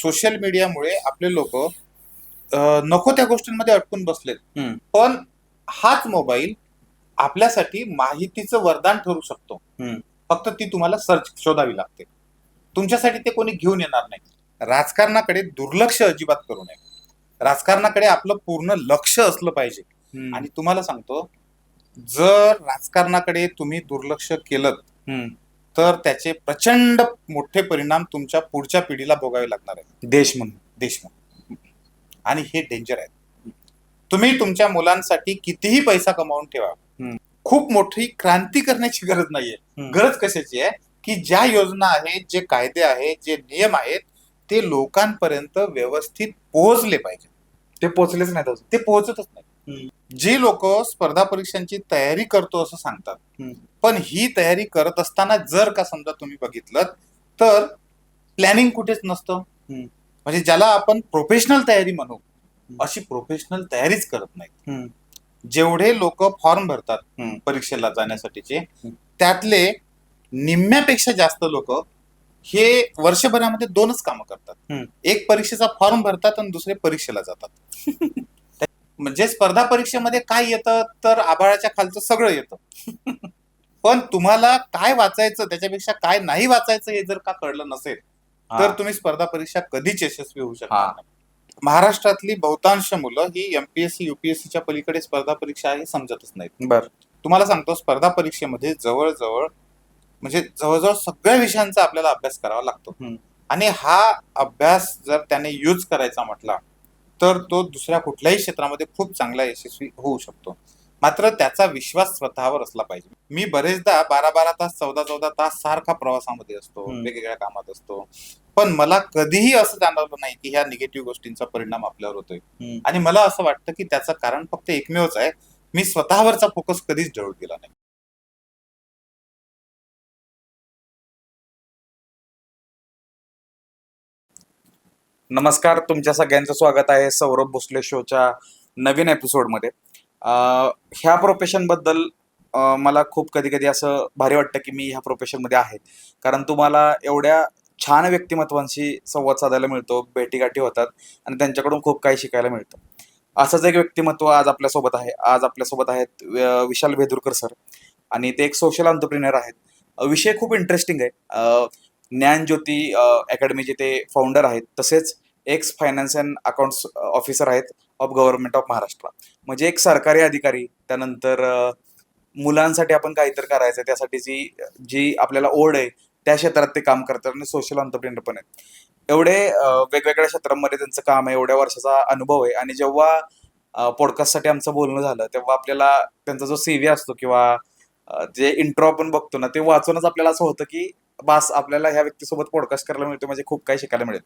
Social मीडियामुळे आपले लोक नको त्या गोष्टींमध्ये अटकून बसलेत. पण हाच मोबाईल आपल्यासाठी माहितीचं वरदान ठरू शकतो. फक्त ती तुम्हाला सर्च शोधावी लागते. तुमच्यासाठी ते कोणी घेऊन येणार नाही. राजकारणाकडे दुर्लक्ष अजिबात करू नये. राजकारणाकडे आपलं पूर्ण लक्ष असलं पाहिजे. आणि तुम्हाला सांगतो, जर राजकारणाकडे तुम्ही दुर्लक्ष केलं तर त्याचे प्रचंड मोठे परिणाम तुमच्या पुढच्या पिढीला भोगावे लागणार आहेत. देश म्हणून. आणि हे डेंजर आहे. तुम्ही तुमच्या मुलांसाठी कितीही पैसा कमावून ठेवा, खूप मोठी क्रांती करण्याची गरज नाहीये. गरज कशाची आहे की ज्या योजना आहेत, जे कायदे आहेत, जे नियम आहेत, ते लोकांपर्यंत व्यवस्थित पोहोचले पाहिजे. ते पोहोचलेच नाहीत अजून. ते पोहोचतच नाही. जी लोक स्पर्धा परीक्षांची तयारी करतो असं सांगतात, पण ही तयारी करत असताना जर का समजा तुम्ही बघितलं तर प्लॅनिंग कुठेच नसतं. म्हणजे ज्याला आपण प्रोफेशनल तयारी म्हणू, अशी प्रोफेशनल तयारीच करत नाहीत. जेवढे लोक फॉर्म भरतात परीक्षेला जाण्यासाठीचे, त्यातले निम्म्यापेक्षा जास्त लोक हे वर्षभरामध्ये दोनच कामं करतात. एक परीक्षेचा फॉर्म भरतात आणि दुसरे परीक्षेला जातात. म्हणजे स्पर्धा परीक्षेमध्ये काय येतं तर आभाळाच्या खालचं सगळं येतं. पण तुम्हाला काय वाचायचं, त्याच्यापेक्षा काय नाही वाचायचं हे जर का कळलं नसेल तर तुम्ही स्पर्धा परीक्षा कधीच यशस्वी होऊ शकणार नाही. महाराष्ट्रातली बहुतांश मुलं ही एमपीएससी युपीएससीच्या पलीकडे स्पर्धा परीक्षा हे समजतच नाहीत. तुम्हाला सांगतो, स्पर्धा परीक्षेमध्ये जवळजवळ सगळ्या विषयांचा आपल्याला अभ्यास करावा लागतो. आणि हा अभ्यास जर त्याने यूज करायचा म्हटला तर तो दुसऱ्या कुठल्याही क्षेत्रामध्ये खूप चांगला यशस्वी होऊ शकतो. मात्र त्याचा विश्वास स्वतःवर असला पाहिजे. मी बरेचदा 12-12 तास 14-14 तास सारखा प्रवासामध्ये असतो, वेगवेगळ्या कामात असतो, पण मला कधीही असं जाणवलं नाही की ह्या निगेटिव्ह गोष्टींचा परिणाम आपल्यावर होतोय. आणि मला असं वाटतं की त्याचं कारण फक्त एकमेवच आहे, मी स्वतःवरचा फोकस कधीच ढळू दिला नाही. नमस्कार, तुमच्या सगळ्यांचं स्वागत आहे सौरभ भोसले शोच्या नवीन एपिसोडमध्ये. ह्या प्रोफेशन बद्दल मला खूप कधी कधी असं भारी वाटतं की मी ह्या प्रोफेशनमध्ये आहे, कारण तुम्हाला एवढ्या छान व्यक्तिमत्वांशी संवाद साधायला मिळतो, भेटीगाठी होतात आणि त्यांच्याकडून खूप काही शिकायला मिळतं. असंच एक व्यक्तिमत्व आज आपल्यासोबत आहे. आज आपल्यासोबत आहेत विशाल भेदुरकर सर, आणि ते एक सोशल एंटरप्रिनर आहेत. विषय खूप इंटरेस्टिंग आहे. ज्ञानज्योती अकॅडमीचे ते फाउंडर आहेत, तसेच x finance and accounts officer आहेत ऑफ गव्हर्नमेंट ऑफ महाराष्ट्र. म्हणजे एक सरकारी अधिकारी. त्यानंतर मुलांसाठी आपण काहीतरी करायचं, त्यासाठी जी जी आपल्याला ओढ आहे त्या क्षेत्रात ते काम करतात आणि सोशल एंटरप्रिनर पण आहेत. एवढे वेगवेगळ्या क्षेत्रांमध्ये त्यांचं काम आहे, एवढ्या वर्षाचा अनुभव आहे. आणि जेव्हा पॉडकास्टसाठी आमचं बोलणं झालं तेव्हा आपल्याला त्यांचा जो CV असतो किंवा जे इंट्रो आपण बघतो ना, ते वाचूनच आपल्याला असं होतं की बास, आपल्याला ह्या व्यक्तीसोबत पॉडकास्ट करायला मिळतो म्हणजे खूप काही शिकायला मिळेल.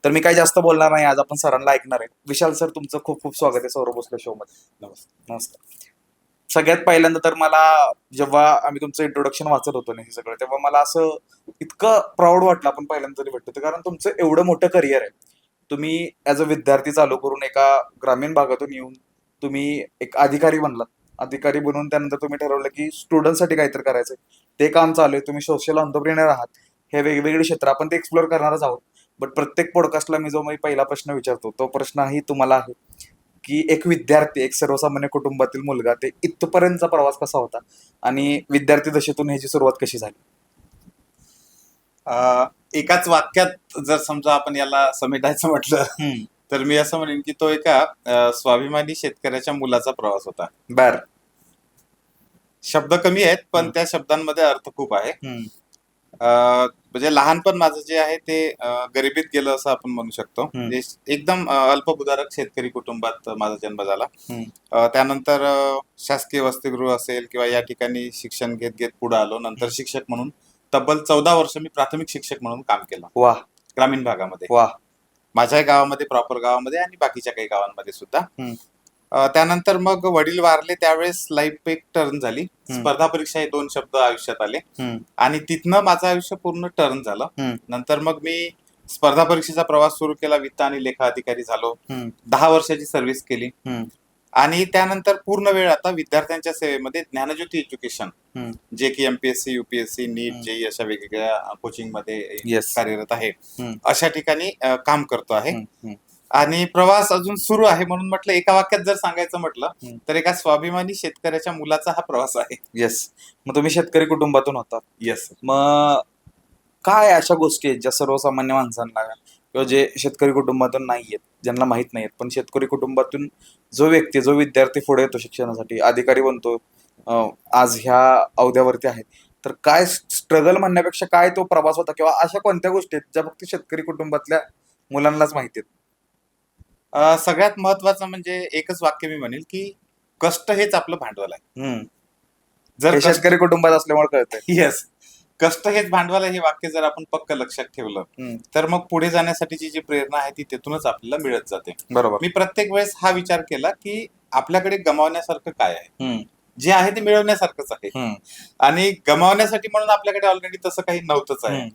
तर मी काही जास्त बोलणार नाही, आज आपण सरांना ऐकणार आहे. विशाल सर, तुमचं खूप खूप स्वागत आहे सौरभ भोसले शो मध्ये. नमस्कार. सगळ्यात पहिल्यांदा तर मला, जेव्हा आम्ही तुमचं इंट्रोडक्शन वाचत होतो ना हे सगळं, तेव्हा मला असं इतकं प्राऊड वाटलं, आपण पहिल्यांदा तरी भेटतो, कारण तुमचं एवढं मोठं करिअर आहे. तुम्ही ॲज अ विद्यार्थी चालू करून एका ग्रामीण भागातून येऊन तुम्ही एक अधिकारी बनलात. अधिकारी बनून त्यानंतर तुम्ही ठरवलं की स्टुडंटसाठी काहीतरी करायचंय, ते काम चालू आहे. तुम्ही सोशल एंटरप्रिनर आहात. हे वेगवेगळे क्षेत्र आपण ते एक्सप्लोर करणारच आहोत. बट प्रत्येक पॉडकास्टला मी पहिला प्रश्न विचारतो, तो प्रश्नही तुम्हाला आहे की एक विद्यार्थी, एक सर्वसामान्य कुटुंबातील मुलगा, ते इथपर्यंतचा प्रवास कसा होता आणि विद्यार्थी दशेतून ह्याची सुरुवात कशी झाली? एकाच वाक्यात जर समजा आपण याला समेटायचं म्हटलं तर मी असं म्हणेन की तो एका स्वाभिमानी शेतकऱ्याच्या मुलाचा प्रवास होता. बर. शब्द कमी आहेत पण त्या शब्दांमध्ये अर्थ खूप आहे. म्हणजे लहानपण माझं जे आहे ते गरिबीत गेलं असं आपण म्हणू शकतो. म्हणजे एकदम अल्पभूधारक शेतकरी कुटुंबात माझा जन्म झाला. त्यानंतर शासकीय वसतिगृह असेल किंवा या ठिकाणी शिक्षण घेत घेत पुढे आलो. नंतर शिक्षक म्हणून तब्बल 14 वर्ष मी प्राथमिक शिक्षक म्हणून काम केलं. वा. ग्रामीण भागामध्ये. वा. माझ्या गावामध्ये, प्रॉपर गावामध्ये आणि बाकीच्या काही गावांमध्ये सुद्धा. त्यानंतर मग वडील वारले, त्यावेळेस लाईफ एक टर्न झाली. स्पर्धा परीक्षा हे 2 शब्द आयुष्यात आले आणि तिथनं माझं आयुष्य पूर्ण टर्न झालं. नंतर मग मी स्पर्धा परीक्षेचा प्रवास सुरू केला, वित्त आणि लेखा अधिकारी झालो. 10 वर्षाची सर्व्हिस केली. आणि त्यानंतर पूर्ण वेळ आता विद्यार्थ्यांच्या सेवेमध्ये ज्ञानज्योती एज्युकेशन, हम्म. जे की एमपीएससी, युपीएससी, नीट, हम्म. जेई अशा वेगवेगळ्या कोचिंग मध्ये Yes. कार्यरत आहे. हम्म. अशा ठिकाणी काम करतो आहे. हम्म. आणि प्रवास अजून सुरू आहे. म्हणून म्हटलं एका वाक्यात जर सांगायचं म्हटलं हम्म. तर एका स्वाभिमानी शेतकऱ्याच्या मुलाचा हा प्रवास आहे. येस. मग तुम्ही शेतकरी कुटुंबातून होता. येस. मग काय अशा गोष्टी आहेत ज्या सर्वसामान्य माणसांना किंवा जे शेतकरी कुटुंबातून नाही आहेत, ज्यांना माहित नाहीत, पण शेतकरी कुटुंबातून जो व्यक्ती, जो विद्यार्थी पुढे येतो शिक्षणासाठी, अधिकारी बनतो, आज ह्या अवध्यावरती आहे, तर काय स्ट्रगल म्हणण्यापेक्षा काय तो प्रवास होता किंवा अशा कोणत्या गोष्टी आहेत ज्या फक्त शेतकरी कुटुंबातल्या मुलांनाच माहिती आहेत? सगळ्यात महत्वाचं म्हणजे एकच वाक्य मी म्हणेल की कष्ट हेच आपलं भांडवल आहे. जर हे शेतकरी कुटुंबात असल्यामुळे कळतंय. येस, कष्ट हेच भांडवल आहे हे वाक्य जर आपण पक्क लक्षात ठेवलं तर मग पुढे जाण्यासाठीची जी प्रेरणा आहे ती तिथूनच आपल्याला मिळत जाते. बरोबर. मी प्रत्येक वेळेस हा विचार केला की आपल्याकडे गमावण्यासारखं काय आहे, जे आहे ते मिळवण्यासारखंच आहे. आणि गमावण्यासाठी म्हणून आपल्याकडे ऑलरेडी तसं काही नव्हतंच आहे.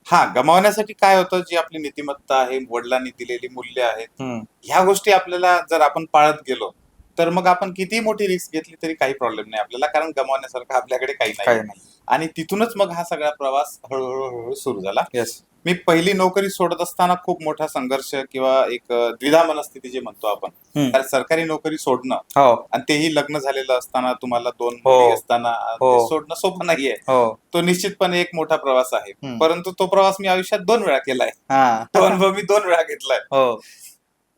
हा, गमावण्यासाठी काय होतं, जी आपली नीतिमत्ता आहे, वडिलांनी दिलेली मूल्य आहेत, ह्या गोष्टी आपल्याला जर आपण पाळत गेलो तर मग आपण किती मोठी रिस्क घेतली तरी काही प्रॉब्लेम नाही आपल्याला, कारण गमावण्यासारखं आपल्याकडे काही नाही. आणि तिथूनच मग हा सगळा प्रवास हळूहळू सुरू झाला. मी पहिली नोकरी सोडत असताना खूप मोठा संघर्ष किंवा एक द्विधा मनस्थिती जे म्हणतो आपण, कारण सरकारी नोकरी सोडणं आणि तेही लग्न झालेलं असताना, तुम्हाला 2 मुली असताना ते सोडणं सोपं नाहीये. तो निश्चितपणे एक मोठा प्रवास आहे. परंतु तो प्रवास मी आयुष्यात 2 वेळा केलाय. तो अनुभव मी 2 वेळा घेतलाय.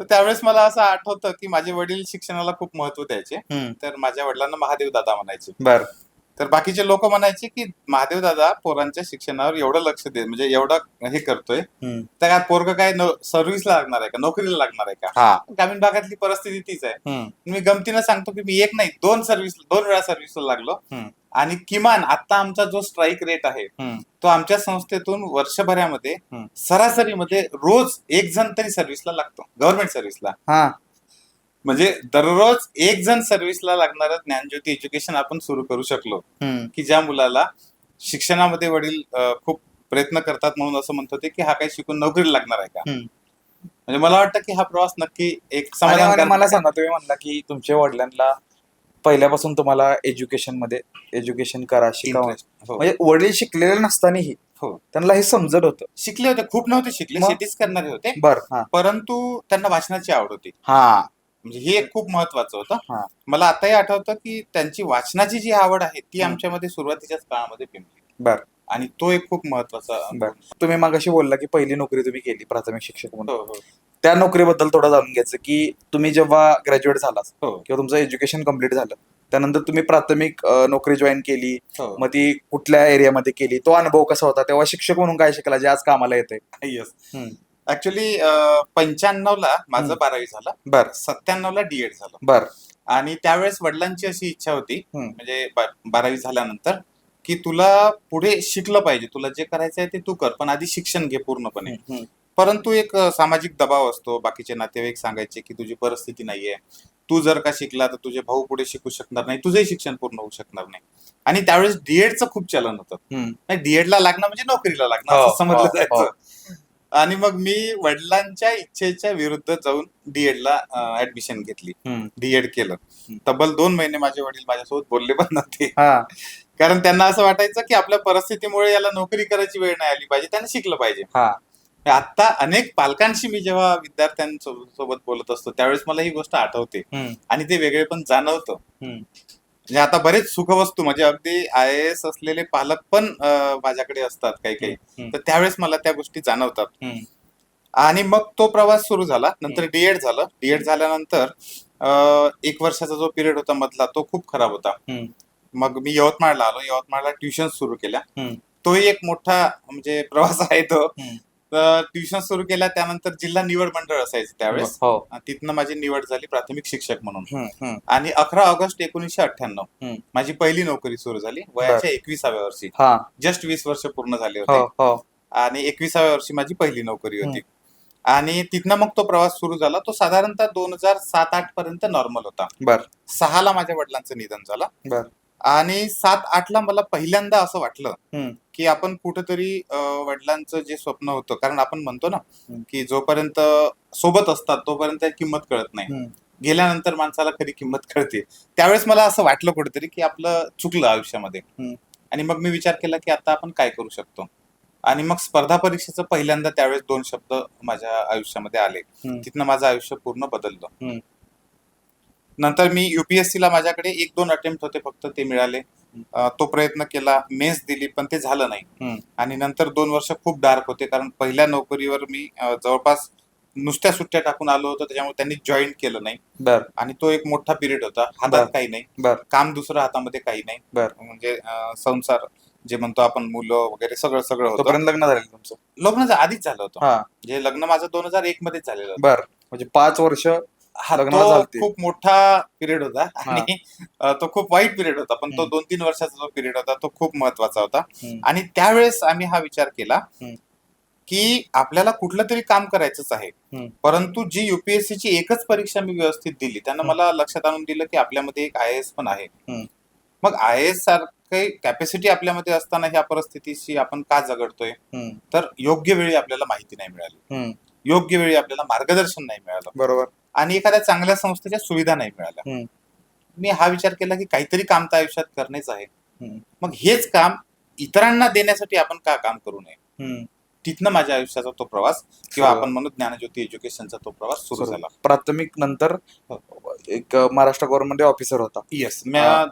तर त्यावेळेस मला असं आठवतं की माझे वडील शिक्षणाला खूप महत्व द्यायचे. तर माझ्या वडिलांना महादेव दादा म्हणायचे. तर बाकीचे लोक म्हणायचे की महादेव दादा पोरांच्या शिक्षणावर एवढं लक्ष दे, म्हणजे एवढं हे करतोय, तर काय पोरग काय सर्व्हिसला लागणार आहे का, नोकरीला लागणार आहे का? ग्रामीण भागातली परिस्थिती तीच आहे. मी गमतीनं सांगतो की मी एक नाही 2 वेळा सर्व्हिसला लागलो. आणि किमान आता आमचा जो स्ट्राईक रेट आहे तो आमच्या संस्थेतून वर्षभरामध्ये सरासरीमध्ये रोज एक जण तरी सर्व्हिसला लागतो, गव्हर्नमेंट सर्व्हिसला. म्हणजे दररोज एक जण सर्व्हिसला लागणारं ज्ञानज्योती एज्युकेशन आपण सुरू करू शकलो, की ज्या मुलाला शिक्षणामध्ये वडील खूप प्रयत्न करतात म्हणून असं म्हणत होते की हा काही शिकून नोकरीला लागणार आहे का. म्हणजे मला वाटतं की हा प्रवास नक्की एक समाधान. मला सांगा, तुम्ही म्हणला की तुमच्या वडिलांना पहिल्यापासून तुम्हाला एज्युकेशन करा, शिकावं, म्हणजे वडील शिकलेले नसतानाही त्यांना हे समजत होतं. शिकले होते, खूप नव्हते शिकले, शेतीच करणारे होते, परंतु त्यांना वाचनाची आवड होती. म्हणजे हे एक खूप महत्वाचं होतं. मला आताही आठवतं की त्यांची वाचनाची जी आवड आहे ती आमच्यामध्ये सुरुवातीच्याच काळामध्ये पिंपली. आणि तो एक खूप महत्वाचा. तुम्ही मागाशी बोलला की पहिली नोकरी तुम्ही केली प्राथमिक शिक्षक म्हणून. त्या नोकरीबद्दल थोडं जाणून घ्यायचं की तुम्ही जेव्हा ग्रॅज्युएट झालात किंवा तुमचं एज्युकेशन कम्प्लीट झालं त्यानंतर तुम्ही प्राथमिक नोकरी जॉईन केली, मग ती कुठल्या एरियामध्ये केली, तो अनुभव कसा होता, तेव्हा शिक्षक म्हणून काय शिकला जे आज कामाला येते? येस, ऍक्च्युली 95ला माझं 12वी झालं. 97ला डीएड झालं. आणि त्यावेळेस वडिलांची अशी इच्छा होती, म्हणजे 12वी झाल्यानंतर, की तुला पुढे शिकलं पाहिजे, तुला जे करायचं आहे ते तू कर, पण आधी शिक्षण घे पूर्णपणे. परंतु एक सामाजिक दबाव असतो, बाकीचे नातेवाईक सांगायचे की तुझी परिस्थिती नाहीये, तू जर का शिकला तर तुझे भाऊ पुढे शिकू शकणार नाही, तुझंही शिक्षण पूर्ण होऊ शकणार नाही. आणि त्यावेळेस डीएडचं खूप चलन होतं, डीएडला लागणं म्हणजे नोकरीला लागणं असं समजलं जायचं. आणि मग मी वडिलांच्या इच्छेच्या विरुद्ध जाऊन डीएडला ऍडमिशन घेतली, डीएड केलं. तब्बल 2 महिने माझे वडील माझ्यासोबत बोलले पण नव्हते, कारण त्यांना असं वाटायचं की आपल्या परिस्थितीमुळे याला नोकरी करायची वेळ नाही आली पाहिजे, त्याने शिकलं पाहिजे. आता अनेक पालकांशी मी जेव्हा विद्यार्थ्यांसोबत बोलत असतो त्यावेळेस मला ही गोष्ट आठवते आणि ते वेगळे पण जाणवतं. म्हणजे आता बरेच सुखवस्तू, म्हणजे अगदी IAS असलेले पालक पण माझ्याकडे असतात काही, तर त्यावेळेस मला त्या गोष्टी जाणवतात. आणि मग तो प्रवास सुरू झाला. नंतर डीएड झालं. डीएड झाल्यानंतर 1 वर्षाचा जो पिरियड होता मधला तो खूप खराब होता. मग मी यवतमाळला आलो, यवतमाळला ट्युशन सुरू केल्या. तोही एक मोठा म्हणजे प्रवास आहे तो. ट्युशन सुरू केल्या, त्यानंतर जिल्हा निवड मंडळ असायचं त्यावेळेस, तिथनं माझी निवड झाली प्राथमिक शिक्षक म्हणून. आणि 11 ऑगस्ट 1998 माझी पहिली नोकरी सुरू झाली, वयाच्या 21व्या वर्षी. जस्ट 20 वर्ष पूर्ण झाले होते आणि 21व्या वर्षी माझी पहिली नोकरी होती. आणि तिथनं मग तो प्रवास सुरू झाला. तो साधारणतः 2007-08 पर्यंत नॉर्मल होता. 6ला माझ्या वडिलांचं निधन झालं. आणि 7-8ला मला पहिल्यांदा असं वाटलं की आपण कुठंतरी वडिलांचं जे स्वप्न होतं, कारण आपण म्हणतो ना की जोपर्यंत सोबत असतात तोपर्यंत किंमत कळत नाही. गेल्यानंतर माणसाला खरी किंमत कळते. त्यावेळेस मला असं वाटलं कुठेतरी की आपलं चुकलं आयुष्यामध्ये. आणि मग मी विचार केला की आता आपण काय करू शकतो. आणि मग स्पर्धा परीक्षेचं पहिल्यांदा त्यावेळेस 2 शब्द माझ्या आयुष्यामध्ये आले. तिथनं माझं आयुष्य पूर्ण बदललं. नंतर मी युपीएससीला माझ्याकडे 1-2 अटेम्प्ट होते फक्त, ते मिळाले. तो प्रयत्न केला, मेन्स दिली, पण ते झालं नाही. आणि नंतर 2 वर्ष खूप डार्क होते, कारण पहिल्या नोकरीवर मी जवळपास नुसत्या सुट्ट्या टाकून आलो होतो, त्याच्यामुळे त्यांनी जॉईन केलं नाही. बर आणि तो एक मोठा पिरियड होता. हातात बर. काही नाही, बर काम दुसरं हातामध्ये काही नाही. बर. म्हणजे संसार जे म्हणतो आपण, मुलं वगैरे सगळं सगळं होतं. तोपर्यंत लग्न झालेलं तुमचं? लग्न आधीच झालं होतं. हा. म्हणजे लग्न माझं 2001 मध्येच झालेलं होतं. बर, म्हणजे 5 वर्ष हा, लग्नाला तो झालती. खूप मोठा पिरियड होता आणि तो खूप वाईट पिरियड होता, पण तो 2-3 वर्षाचा जो पिरियड होता तो खूप महत्वाचा होता. आणि त्यावेळेस आम्ही हा विचार केला की आपल्याला कुठलं तरी काम करायचंच आहे. परंतु जी युपीएससीची एकच परीक्षा मी व्यवस्थित दिली, त्यानं मला लक्षात आणून दिलं की आपल्यामध्ये एक आय पण आहे. मग आय एस सारखी कॅपॅसिटी आपल्यामध्ये असताना ह्या परिस्थितीशी आपण का झगडतोय? तर योग्य वेळी आपल्याला माहिती नाही मिळाली, योग्य वेळी आपल्याला मार्गदर्शन नाही मिळालं, बरोबर, आणि एखाद्या चांगल्या संस्थेच्या सुविधा नाही मिळाल्या. मी हा विचार केला की काहीतरी काम तर आयुष्यात करणेच आहे. मग हेच काम इतरांना देण्यासाठी आपण का काम करू नये? तिथनं माझ्या आयुष्याचा तो प्रवास, किंवा आपण म्हणू ज्ञानज्योती एज्युकेशनचा तो प्रवास सुरू झाला. प्राथमिक नंतर एक महाराष्ट्र गव्हर्नमेंट ऑफिसर होता. येस,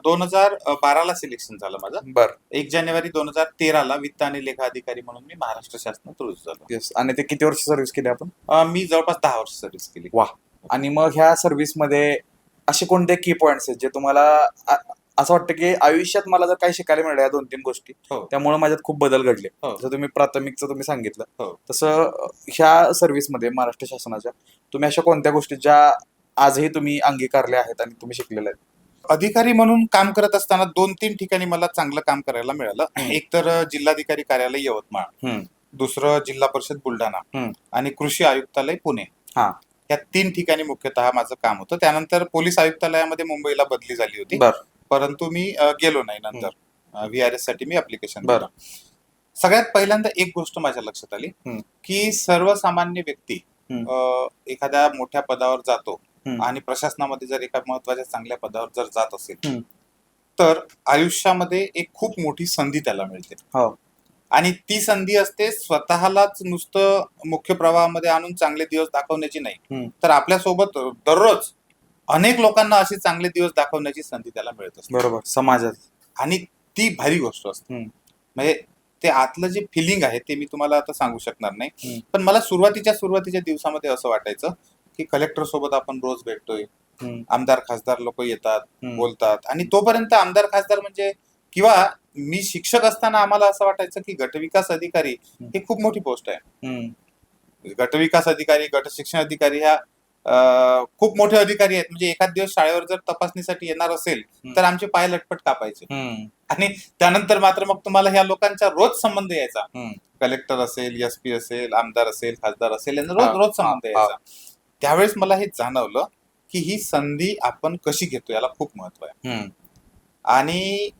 2012ला सिलेक्शन झालं माझं. बर. 1 जानेवारी 2013ला वित्त आणि लेखा अधिकारी म्हणून मी महाराष्ट्र शासनात रुजू झालो. येस. आणि ते किती वर्ष सर्व्हिस केली आपण? मी जवळपास 10 वर्ष सर्व्हिस केली. वा. आणि मग ह्या सर्व्हिस मध्ये असे कोणते की पॉइंट्स आहेत जे तुम्हाला असं वाटतं की आयुष्यात मला जर काही शिकायला मिळालं या 2-3 गोष्टी, त्यामुळे माझ्यात खूप बदल घडले? जसं तुम्ही प्राथमिकचं तुम्ही सांगितलं, तसं ह्या सर्व्हिसमध्ये महाराष्ट्र शासनाच्या तुम्ही अशा कोणत्या गोष्टी ज्या आजही तुम्ही अंगीकारल्या आहेत आणि तुम्ही शिकलेल्या आहेत? अधिकारी म्हणून काम करत असताना 2-3 ठिकाणी मला चांगलं काम करायला मिळालं. एक तर जिल्हाधिकारी कार्यालय यवतमाळ, दुसरं जिल्हा परिषद बुलढाणा, आणि कृषी आयुक्तालय पुणे. या 3 ठिकाणी मुख्यतः माझं काम होतं. त्यानंतर पोलीस आयुक्तालयामध्ये मुंबईला बदली झाली होती, परंतु मी गेलो नाही. नंतर VRS साठी मी अप्लिकेशन दिलं. सगळ्यात पहिल्यांदा एक गोष्ट माझ्या लक्षात आली की सर्वसामान्य व्यक्ती एखाद्या मोठ्या पदावर जातो आणि प्रशासनामध्ये जर एका महत्वाच्या चांगल्या पदावर जर जात असेल, तर आयुष्यामध्ये एक खूप मोठी संधी त्याला मिळते. आणि ती संधी असते स्वतःलाच नुसतं मुख्य प्रवाहामध्ये आणून चांगले दिवस दाखवण्याची नाही, तर आपल्यासोबत दररोज अनेक लोकांना असे चांगले दिवस दाखवण्याची संधी त्याला मिळत असते. बरोबर, समाजात. आणि ती भारी गोष्ट असते. म्हणजे ते आतलं जे फिलिंग आहे ते मी तुम्हाला आता सांगू शकणार नाही. पण मला सुरुवातीच्या दिवसामध्ये असं वाटायचं की कलेक्टर सोबत आपण रोज भेटतोय, आमदार खासदार लोक येतात, बोलतात, आणि तोपर्यंत आमदार खासदार म्हणजे, किंवा मी शिक्षक असताना आम्हाला असं वाटायचं की गटविकास अधिकारी ही खूप मोठी पोस्ट आहे. गटविकास अधिकारी, गट शिक्षण अधिकारी ह्या खूप मोठे अधिकारी आहेत. म्हणजे एखाद दिवस शाळेवर जर तपासणीसाठी येणार असेल तर आमचे पाय लटपट कापायचे. आणि त्यानंतर मात्र मग तुम्हाला ह्या लोकांचा रोज संबंध यायचा. कलेक्टर असेल, SP असेल, आमदार असेल, खासदार असेल, यांचा रोज संबंध यायचा. त्यावेळेस मला हे जाणवलं की ही संधी आपण कशी घेतो याला खूप महत्व आहे. आणि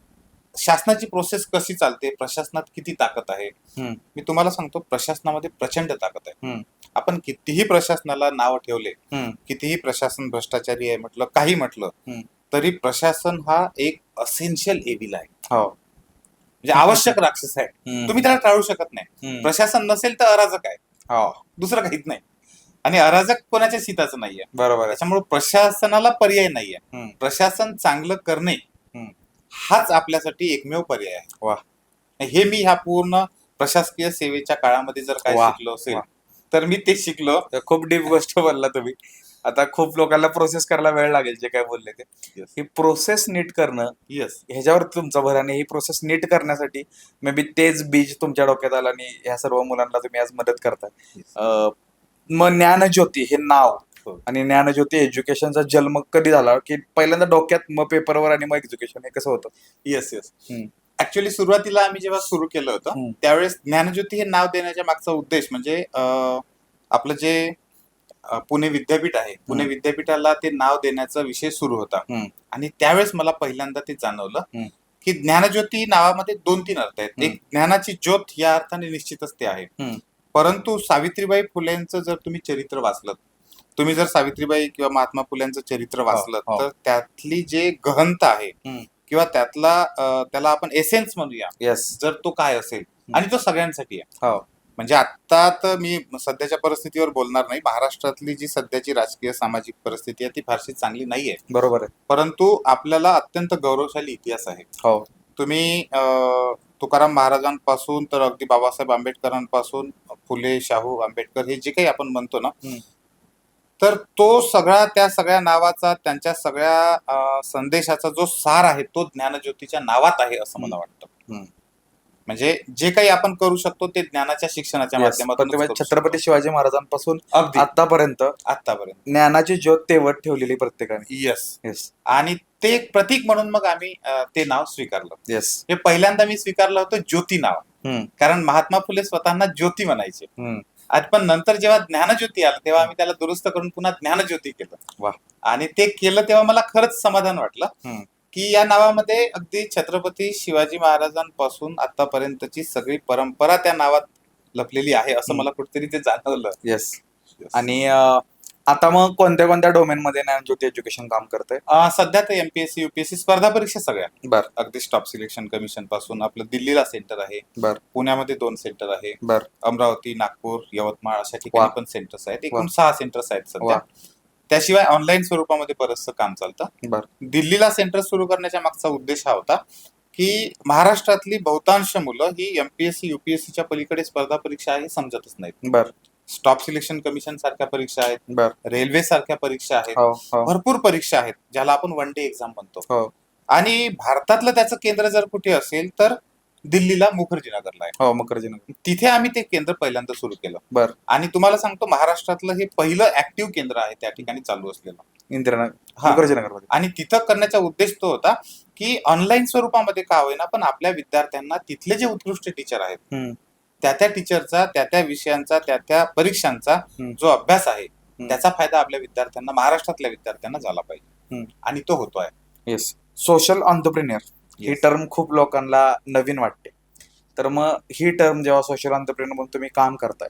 शासनाची प्रोसेस कशी चालते, प्रशासनात किती ताकद आहे. मी तुम्हाला सांगतो, प्रशासनामध्ये प्रचंड ताकद आहे. आपण कितीही प्रशासनाला नाव ठेवले, कितीही प्रशासन भ्रष्टाचारी आहे म्हटलं, काही म्हटलं, तरी प्रशासन हा एक असेन्शियल एव्हिल आहे. म्हणजे आवश्यक राक्षस आहे. तुम्ही त्याला टाळू शकत नाही. प्रशासन नसेल तर अराजक आहे, दुसरं काहीच नाही. आणि अराजक कोणाच्या हिताचं नाहीये. बरोबर. त्याच्यामुळे प्रशासनाला पर्याय नाहीये. प्रशासन चांगलं करणे हाच आपल्यासाठी एकमेव पर्याय आहे. वा. हे मी ह्या पूर्ण प्रशासकीय सेवेच्या काळामध्ये जर काय शिकलो असेल तर मी ते शिकलो. खूप डीप गोष्ट बोलला तुम्ही. आता खूप लोकांना प्रोसेस करायला वेळ लागेल जे काय बोलले ते. ही प्रोसेस नीट करणं, ह्याच्यावर तुमचा भर, आणि ही प्रोसेस नीट करण्यासाठी मे बी तेच बीज तुमच्या डोक्यात आलं आणि ह्या सर्व मुलांना तुम्ही आज मदत करताय. मग ज्ञानज्योती हे नाव आणि ज्ञानज्योती एज्युकेशनचा जन्म कधी झाला, की पहिल्यांदा डोक्यात मग पेपरवर आणि मग एज्युकेशन, हे कसं होतं? येस. ऍक्च्युअली सुरुवातीला आम्ही जेव्हा सुरू केलं होतं त्यावेळेस ज्ञानज्योती हे नाव देण्याच्या मागचा उद्देश म्हणजे आपलं जे पुणे विद्यापीठ आहे, पुणे विद्यापीठाला ते नाव देण्याचा विषय सुरू होता. आणि त्यावेळेस मला पहिल्यांदा ते जाणवलं की ज्ञानज्योती नावामध्ये 2-3 अर्थ आहेत. एक ज्ञानाची ज्योत या अर्थाने निश्चितच ते आहे, परंतु सावित्रीबाई फुलेंचं जर तुम्ही चरित्र वाचलं, तुम्ही जर सावित्रीबाई किंवा महात्मा फुल्यांचं चरित्र वाचलं हो. तर त्यातली जे गहनता आहे हम्म. किंवा त्यातला त्याला आपण एसेन्स म्हणूया, येस. जर तो काय असेल, आणि तो सगळ्यांसाठी आहे. हो. म्हणजे आता तर मी सध्याच्या परिस्थितीवर बोलणार नाही. महाराष्ट्रातली जी सध्याची राजकीय सामाजिक परिस्थिती आहे ती फारशी चांगली नाहीये, बरोबर आहे. परंतु आपल्याला अत्यंत गौरवशाली इतिहास आहे. हो. तुम्ही तुकाराम महाराजांपासून तर अगदी बाबासाहेब आंबेडकरांपासून फुले, शाहू, आंबेडकर हे जे काही आपण म्हणतो ना, तर तो सगळा, त्या सगळ्या नावाचा, त्यांच्या सगळ्या संदेशाचा जो सार आहे तो ज्ञानज्योतीच्या नावात आहे असं मला वाटतं. म्हणजे जे काही आपण करू शकतो ते ज्ञानाच्या शिक्षणाच्या माध्यमातून छत्रपती शिवाजी महाराजांपासून अगदी आतापर्यंत ज्ञानाची ज्योत तेवत ठेवलेली प्रत्येकाने. येस. येस. आणि ते एक प्रतीक म्हणून मग आम्ही ते नाव स्वीकारलं. येस. हे पहिल्यांदा मी स्वीकारलं होतं ज्योती नाव, कारण महात्मा फुले स्वतःना ज्योती म्हणायचे. पण नंतर जेव्हा ज्ञानज्योती आलं तेव्हा आम्ही त्याला दुरुस्त करून पुन्हा ज्ञानज्योती केलं. वा. आणि ते केलं तेव्हा मला खरंच समाधान वाटलं की या नावामध्ये अगदी छत्रपती शिवाजी महाराजांपासून आतापर्यंतची सगळी परंपरा त्या नावात लपलेली आहे असं मला कुठेतरी ते जाणवलं. येस. आणि आता मग कोणत्या कोणत्या डोमेन मध्ये ज्ञानज्योती एज्युकेशन काम करतंय? सध्या तर एमपीएससी, युपीएससी स्पर्धा परीक्षा सगळ्या. बर. अगदी स्टॉप सिलेक्शन कमिशन पासून आपलं दिल्लीला सेंटर आहे. बर. पुण्यामध्ये 2 सेंटर आहे. बर. अमरावती, नागपूर, यवतमाळ अशा ठिकाणी पण सेंटर्स आहेत. एकूण 6 सेंटर्स आहेत सध्या. वा. त्याशिवाय ऑनलाईन स्वरूपामध्ये बरंचसं काम चालतं. बर. दिल्लीला सेंटर सुरू करण्याच्या मागचा उद्देश हा होता की महाराष्ट्रातली बहुतांश मुलं ही एमपीएससी, युपीएससीच्या पलीकडे स्पर्धा परीक्षा आहे समजतच नाहीत. बर. स्टॉप सिलेक्शन कमिशन सारख्या परीक्षा आहेत. बर. रेल्वे सारख्या परीक्षा आहेत. भरपूर परीक्षा आहेत ज्याला आपण वन डे एक्झाम म्हणतो. आणि भारतातलं त्याचं केंद्र जर कुठे असेल तर दिल्लीला मुखर्जीनगरला आहे. हो, मुखर्जीनगर. तिथे आम्ही ते केंद्र पहिल्यांदा सुरू केलं. बर. आणि तुम्हाला सांगतो महाराष्ट्रातलं हे पहिलं ऍक्टिव्ह केंद्र आहे त्या ठिकाणी चालू असलेलं. मुखर्जीनगर. आणि तिथं करण्याचा उद्देश तो होता की ऑनलाईन स्वरूपामध्ये का होईना पण आपल्या विद्यार्थ्यांना तिथले जे उत्कृष्ट टीचर आहेत त्या टीचरचा, त्या विषयांचा, त्या परीक्षांचा जो अभ्यास आहे त्याचा फायदा आपल्या विद्यार्थ्यांना, महाराष्ट्रातल्या विद्यार्थ्यांना झाला पाहिजे. आणि तो होतोय. येस. सोशल ऑन्टरप्रिन्युअर ही टर्म खूप लोकांना नवीन वाटते. तर मग ही टर्म जेव्हा सोशल ऑन्टरप्रिन्युअर म्हणून तुम्ही काम करताय,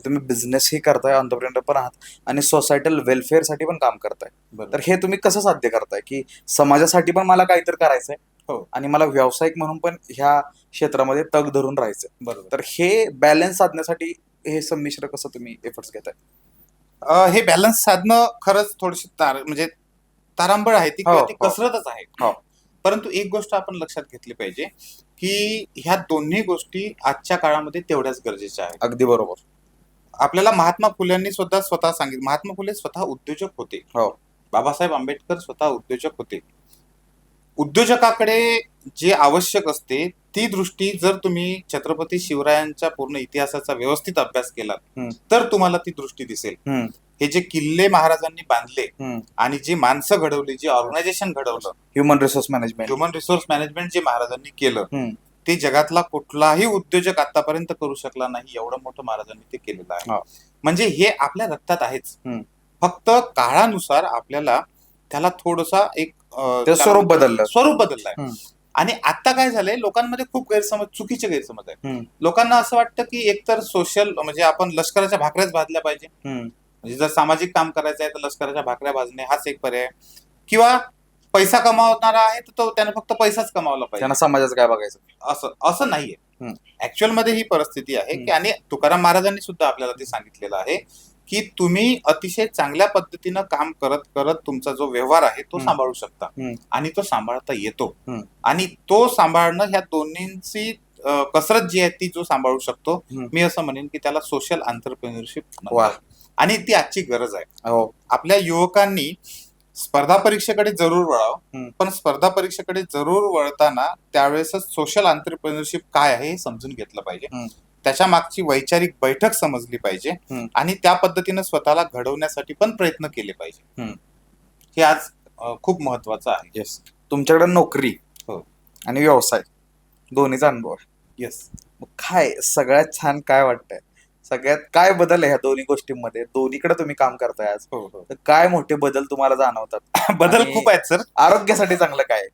तुम्ही बिझनेसही करताय, ऑन्टरप्रिन्युअर पण आहात आणि सोसायटल वेलफेअर साठी पण काम करताय. तर हे तुम्ही कसं साध्य करताय की समाजासाठी पण मला काहीतरी करायचंय आणि मला व्यावसायिक म्हणून पण ह्या क्षेत्रामध्ये तग धरून राहायचंय. बरोबर. तर हे बॅलन्स साधण्यासाठी हे संमिश्र कसं तुम्ही एफर्ट्स घेताय? हे बॅलन्स साधणं खरंच थोडीशी म्हणजे तारांबळ आहे ती, किंवा ती कसरतच आहे. परंतु एक गोष्ट आपण लक्षात घेतली पाहिजे की ह्या दोन्ही गोष्टी आजच्या काळामध्ये तेवढ्याच गरजेच्या आहेत. अगदी बरोबर. आपल्याला महात्मा फुल्यांनी स्वतः सांगितलं, महात्मा फुले स्वतः उद्योजक होते. बाबासाहेब आंबेडकर स्वतः उद्योजक होते. उद्योजकाकडे जे आवश्यक असते ती दृष्टी जर तुम्ही छत्रपती शिवरायांच्या पूर्ण इतिहासाचा व्यवस्थित अभ्यास केला तर तुम्हाला ती दृष्टी दिसेल. हे जे किल्ले महाराजांनी बांधले आणि जी माणसं घडवली, जे ऑर्गनायझेशन घडवलं, ह्युमन रिसोर्स मॅनेजमेंट जे महाराजांनी केलं ते जगातला कुठलाही उद्योजक आतापर्यंत करू शकला नाही. एवढं मोठं महाराजांनी ते केलेलं आहे. म्हणजे हे आपल्या रक्तात आहेच. फक्त काळानुसार आपल्याला त्याला थोडसा एक स्वरूप बदललंय. आणि आता काय झालंय, लोकांमध्ये खूप चुकीचे गैरसमज आहे. लोकांना असं वाटतं की एकतर सोशल म्हणजे आपण लष्कराच्या भाकऱ्याच भाजल्या पाहिजे. म्हणजे जर सामाजिक काम करायचं आहे तर लष्कराच्या भाकऱ्या भाजणे हाच एक पर्याय, किंवा पैसा कमावणारा आहे तर तो त्याने फक्त पैसाच कमावला पाहिजे, त्यांना समाजाचं काय बघायचं, असं नाहीये. ऍक्च्युअल मध्ये ही परिस्थिती आहे की, आणि तुकाराम महाराजांनी सुद्धा आपल्याला ते सांगितलेलं आहे की तुम्ही अतिशय चांगल्या पद्धतीनं काम करत करत तुमचा जो व्यवहार आहे तो सांभाळू शकता आणि तो सांभाळता येतो. आणि तो सांभाळणं ह्या दोन्हींची कसरत जी आहे ती जो सांभाळू शकतो, मी असं म्हणेन की त्याला सोशल एंटरप्रेन्योरशिप, आणि ती आजची गरज आहे. आपल्या युवकांनी स्पर्धा परीक्षेकडे जरूर वळावं, पण स्पर्धा परीक्षेकडे जरूर वळताना त्यावेळेसच सोशल एंटरप्रेन्योरशिप काय आहे हे समजून घेतलं पाहिजे. त्याच्या मागची वैचारिक बैठक समजली पाहिजे आणि त्या पद्धतीने स्वतःला घडवण्यासाठी पण प्रयत्न केले पाहिजे. हे आज खूप महत्वाचं आहे. येस. तुमच्याकडे नोकरी आणि व्यवसाय दोन्हीचा अनुभव आहे. येस. काय सगळ्यात छान काय वाटतंय, सगळ्यात काय बदल आहे ह्या दोन्ही गोष्टींमध्ये? दोन्हीकडे तुम्ही काम करताय आज, तर काय मोठे बदल तुम्हाला जाणवतात? बदल खूप आहेत सर. आरोग्यासाठी चांगलं काय?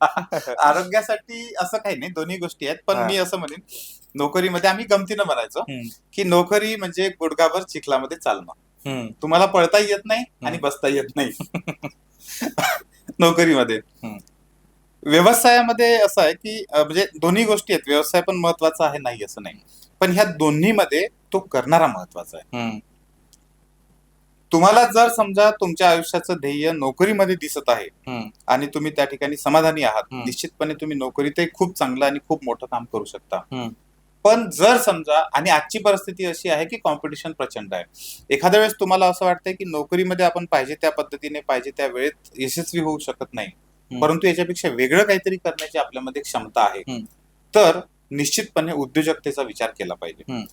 आरोग्यासाठी असं काही नाही, दोन्ही गोष्टी आहेत. पण मी असं म्हणेन, नोकरीमध्ये आम्ही गमतीनं म्हणायचो की नोकरी म्हणजे गुडघाभर चिखलामध्ये चालणं. तुम्हाला पळता येत नाही आणि बसता येत नाही नोकरीमध्ये. व्यवसायामध्ये असं आहे की म्हणजे दोन्ही गोष्टी आहेत. व्यवसाय पण महत्वाचा आहे, नाही असं नाही, पण ह्या दोन्हीमध्ये तो करणारा महत्वाचा आहे. तुम्हाला जर समजा तुमच्या आयुष्याचं ध्येय नोकरीमध्ये दिसत आहे आणि तुम्ही त्या ठिकाणी समाधानी आहात, निश्चितपणे तुम्ही नोकरीतही खूप चांगलं आणि खूप मोठं काम करू शकता. पण जर समजा, आणि आजची परिस्थिती अशी आहे की कॉम्पिटिशन प्रचंड आहे, एखाद्या वेळेस तुम्हाला असं वाटतंय की नोकरीमध्ये आपण पाहिजे त्या पद्धतीने पाहिजे त्या वेळेत यशस्वी होऊ शकत नाही, परंतु याच्यापेक्षा वेगळं काहीतरी करण्याची आपल्यामध्ये क्षमता आहे, तर निश्चितपणे उद्योजकतेचा विचार केला पाहिजे.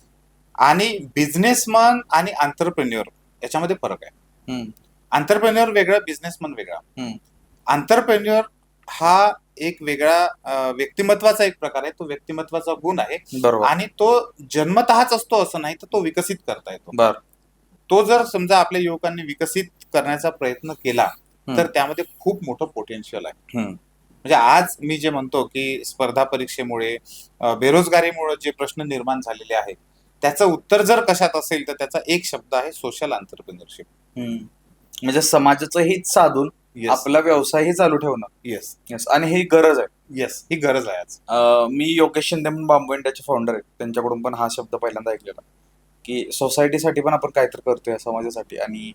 आणि बिझनेसमन आणि आंतरप्रेन्युअर याच्यामध्ये फरक आहे. आंतरप्रेन्युअर वेगळा, बिझनेसमन वेगळा. आंतरप्रेन्युअर हा एक वेगळा व्यक्तिमत्वाचा एक प्रकार आहे, तो व्यक्तिमत्वाचा गुण आहे. बरोबर. आणि तो जन्मतःच असतो असं नाही, तर तो विकसित करता येतो. तो जर समजा आपल्या युवकांनी विकसित करण्याचा प्रयत्न केला तर त्यामध्ये खूप मोठं पोटेन्शियल आहे. म्हणजे आज मी जे म्हणतो की स्पर्धा परीक्षेमुळे बेरोजगारीमुळे जे प्रश्न निर्माण झालेले आहेत, त्याचं उत्तर जर कशात असेल तर त्याचा एक शब्द आहे, सोशल आंतरप्रेन्युअरशिप. म्हणजे समाजाचं हित साधून आपला व्यवसायही चालू ठेवणं. येस. आणि ही गरज आहे. ही गरज आहे आज. मी योगेश शिंदे म्हणून बांबू इंडियाचे फाउंडर आहेत, त्यांच्याकडून पण हा शब्द पहिल्यांदा ऐकलेला की सोसायटीसाठी पण आपण काहीतरी करतोय, समाजासाठी, आणि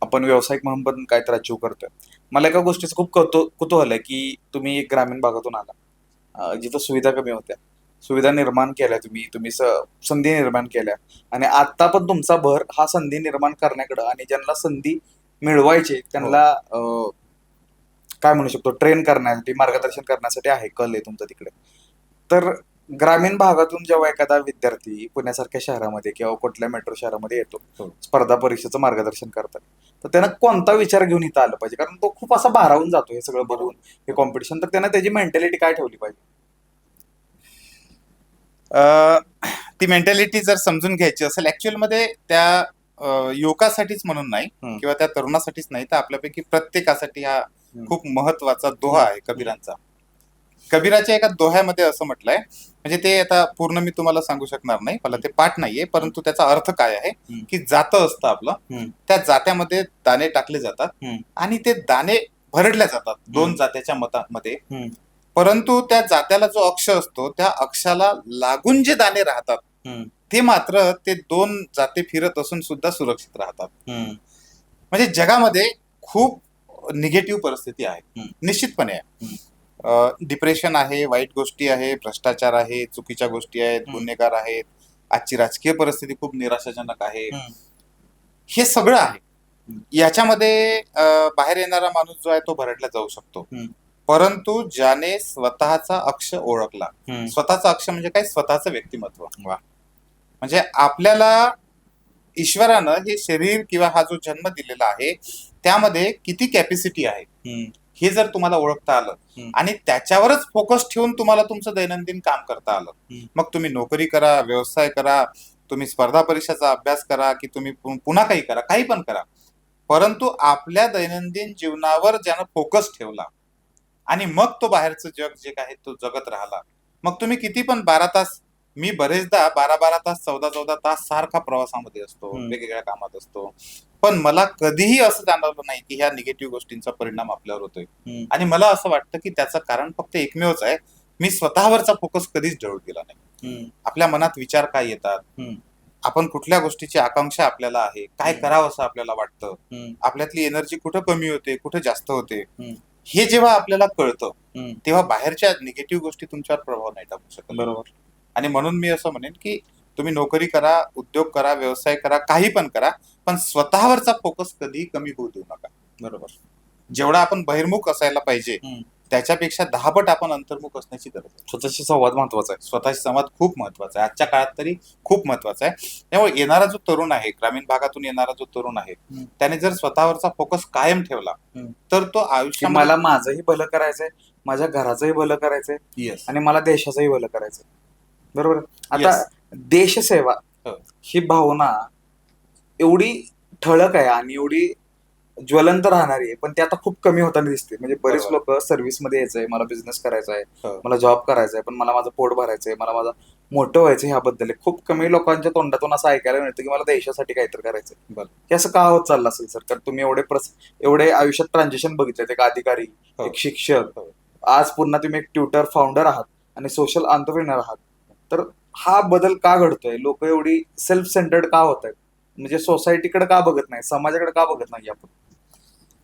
आपण व्यावसायिक म्हणून पण काहीतरी अचीव करतोय. मला एका गोष्टीचं खूप कुतूहल आहे की तुम्ही एक ग्रामीण भागातून आला, जिथं सुविधा कमी होत्या, सुविधा निर्माण केल्या, तुम्ही संधी निर्माण केल्या, आणि आता पण तुमचा भर हा संधी निर्माण करण्याकडे आणि ज्यांना संधी मिळवायचे त्यांना काय म्हणू शकतो, ट्रेन करण्यासाठी, मार्गदर्शन करण्यासाठी आहे, कल आहे तुमचा तिकडे. तर ग्रामीण भागातून जेव्हा एखादा विद्यार्थी पुण्यासारख्या शहरामध्ये किंवा कुठल्या मेट्रो शहरामध्ये येतो स्पर्धा परीक्षेचं मार्गदर्शन करतात, तर त्यांना कोणता विचार घेऊन इथं आलं पाहिजे? कारण तो खूप असा भारावून जातो हे सगळं बघून, हे कॉम्पिटिशन. तर त्यांना त्याची मेंटॅलिटी काय ठेवली पाहिजे? ती मेंटॅलिटी जर समजून घ्यायची असेल ऍक्च्युअल मध्ये, त्या युवकासाठीच म्हणून नाही किंवा त्या तरुणासाठीच नाही, तर आपल्यापैकी प्रत्येकासाठी हा खूप महत्वाचा दोहा आहे कबीरांचा. कबीराच्या एका दोह्यामध्ये असं म्हटलंय, म्हणजे ते आता पूर्ण मी तुम्हाला सांगू शकणार नाही, मला ते पाठ नाहीये, परंतु त्याचा अर्थ काय आहे की जातं असतं आपलं, त्या जात्यामध्ये दाणे टाकले जातात आणि ते दाणे भरडल्या जातात दोन जात्याच्या मतामध्ये, परंतु त्या जात्याला जो अक्ष असतो त्या अक्षाला लागून जे दाणे राहतात ते मात्र ते दोन जाते फिरत असून सुद्धा सुरक्षित राहतात. म्हणजे जगामध्ये खूप निगेटिव्ह परिस्थिती आहे, निश्चितपणे आहे. डिप्रेशन आहे, वाईट गोष्टी आहे, भ्रष्टाचार आहे, चुकीच्या गोष्टी आहेत, गुन्हेगार आहेत, आजची राजकीय परिस्थिती खूप निराशाजनक आहे. हे सगळं आहे. याच्यामध्ये बाहेर येणारा माणूस जो आहे तो भरडला जाऊ शकतो, परंतु ज्याने स्वतःचा अक्ष ओळखला, स्वतःचा अक्ष म्हणजे काय, स्वतःचं व्यक्तिमत्व. म्हणजे आपल्याला ईश्वरानं हे शरीर किंवा हा जो जन्म दिलेला आहे त्यामध्ये किती कॅपॅसिटी आहे हे जर तुम्हाला ओळखता आलं आणि त्याच्यावरच फोकस ठेवून तुम्हाला तुमचं दैनंदिन काम करता आलं, मग तुम्ही नोकरी करा, व्यवसाय करा, तुम्ही स्पर्धा परीक्षाचा अभ्यास करा, की तुम्ही पुन्हा काही करा, काही पण करा, परंतु आपल्या दैनंदिन जीवनावर ज्यानं फोकस ठेवला आणि मग तो बाहेरचं जग जे काय तो जगत राहिला, मग तुम्ही किती पण 12 तास, मी बरेचदा 12 तास 14 तास सारखा प्रवासामध्ये असतो, वेगवेगळ्या कामात असतो, पण मला कधीही असं जाणवलं नाही की ह्या निगेटिव्ह गोष्टींचा परिणाम आपल्यावर होतोय. आणि मला असं वाटतं की त्याचं कारण फक्त एकमेवच आहे, मी स्वतःवरचा फोकस कधीच ढळू दिला नाही. आपल्या मनात विचार काय येतात, आपण कुठल्या गोष्टीची आकांक्षा आपल्याला आहे, काय करावं असं आपल्याला वाटतं, आपल्यातली एनर्जी कुठं कमी होते, कुठं जास्त होते, हे जेव्हा आपल्याला कळतं तेव्हा बाहेरच्या निगेटिव्ह गोष्टी तुमच्यावर प्रभाव नाही टाकू शकत. बरोबर. आणि म्हणून मी असं म्हणेन की तुम्ही नोकरी करा, उद्योग करा, व्यवसाय करा, काही पण करा, पण स्वतःवरचा फोकस कधी कमी होऊ देऊ नका. बरोबर. जेवढा आपण बहिर्मुख असायला पाहिजे त्याच्यापेक्षा 10 पट आपण अंतर्मुख असण्याची गरज आहे. स्वतःशी संवाद महत्वाचा आहे. स्वतःशी संवाद खूप महत्वाचा आहे, आजच्या काळात तरी खूप महत्वाचा आहे. त्यामुळे येणारा जो तरुण आहे, ग्रामीण भागातून येणारा जो तरुण आहे, त्याने जर स्वतःवरचा फोकस कायम ठेवला तर तो आयुष्यात, मला माझंही भलं करायचंय, माझ्या घराचंही भलं करायचंय, आणि मला देशाचंही भलं करायचंय. बरोबर. आता देशसेवा ही भावना एवढी ठळक आहे आणि एवढी ज्वलंत राहणारी आहे, पण ते आता खूप कमी होताना दिसते. म्हणजे बरेच बरोबर. लोक सर्व्हिसमध्ये यायचंय, मला बिझनेस करायचा आहे, हो. मला जॉब करायचा आहे, पण मला माझं पोट भरायचंय, मला माझं मोठं व्हायचं ह्याबद्दल आहे. खूप कमी लोकांच्या तोंडातून असं ऐकायला मिळतं की मला देशासाठी काहीतरी करायचंय. बरं. हे असं का होत चाललं असेल सर? कारण तुम्ही एवढे आयुष्यात ट्रान्झिशन बघितलेत. एक अधिकारी, हो. एक शिक्षक, हो. आज पुन्हा तुम्ही एक ट्विटर फाउंडर आहात आणि सोशल एंटरप्रेन्योर आहात. तर हा बदल का घडतोय? लोक एवढी सेल्फ सेंटर्ड का होत आहेत? म्हणजे सोसायटीकडे का बघत नाही, समाजाकडे का बघत नाही आपण?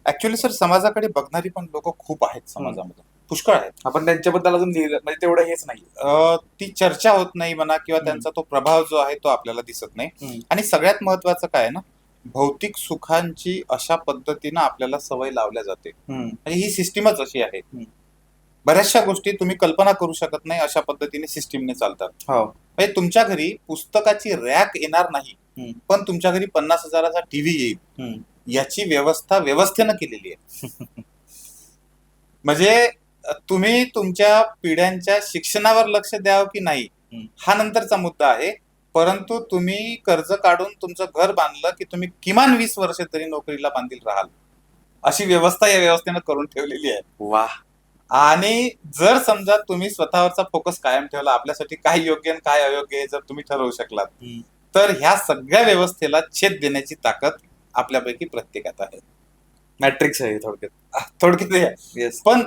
ऍक्च्युली सर समाजाकडे बघणारी पण लोक खूप आहेत समाजामध्ये, पुष्कळ आहेत. आपण त्यांच्याबद्दल अजून लिहिलं म्हणजे तेवढं हेच नाही. ती चर्चा होत नाही म्हणा किंवा त्यांचा तो प्रभाव जो आहे तो आपल्याला दिसत नाही. आणि सगळ्यात महत्वाचं काय आहे ना, भौतिक सुखांची अशा पद्धतीनं आपल्याला सवय लावल्या जाते. म्हणजे ही सिस्टीमच अशी आहे. बऱ्याचशा गोष्टी तुम्ही कल्पना करू शकत नाही अशा पद्धतीने सिस्टीमने चालतात. हो. म्हणजे तुमच्या घरी पुस्तकाची रॅक येणार नाही, पण तुमच्या घरी 50,000चा टीव्ही येईल, याची व्यवस्था व्यवस्थेनं केलेली आहे. म्हणजे तुम्ही तुमच्या पिढ्यांच्या शिक्षणावर लक्ष द्यावं की नाही, हा नंतरचा मुद्दा आहे. परंतु तुम्ही कर्ज काढून तुमचं घर बांधलं की तुम्ही किमान 20 वर्ष तरी नोकरीला बांधील राहाल, अशी व्यवस्था या व्यवस्थेनं करून ठेवलेली आहे. वा. आणि जर समजा तुम्ही स्वतःवरचा फोकस कायम ठेवला, आपल्यासाठी काय योग्य आणि काय अयोग्य आहे जर तुम्ही ठरवू शकलात, तर ह्या सगळ्या व्यवस्थेला छेद देण्याची ताकद आपल्यापैकी प्रत्येकात आहे. मॅट्रिक्स आहे थोडक्यात. थोडक्यात हे आहे. येस. पण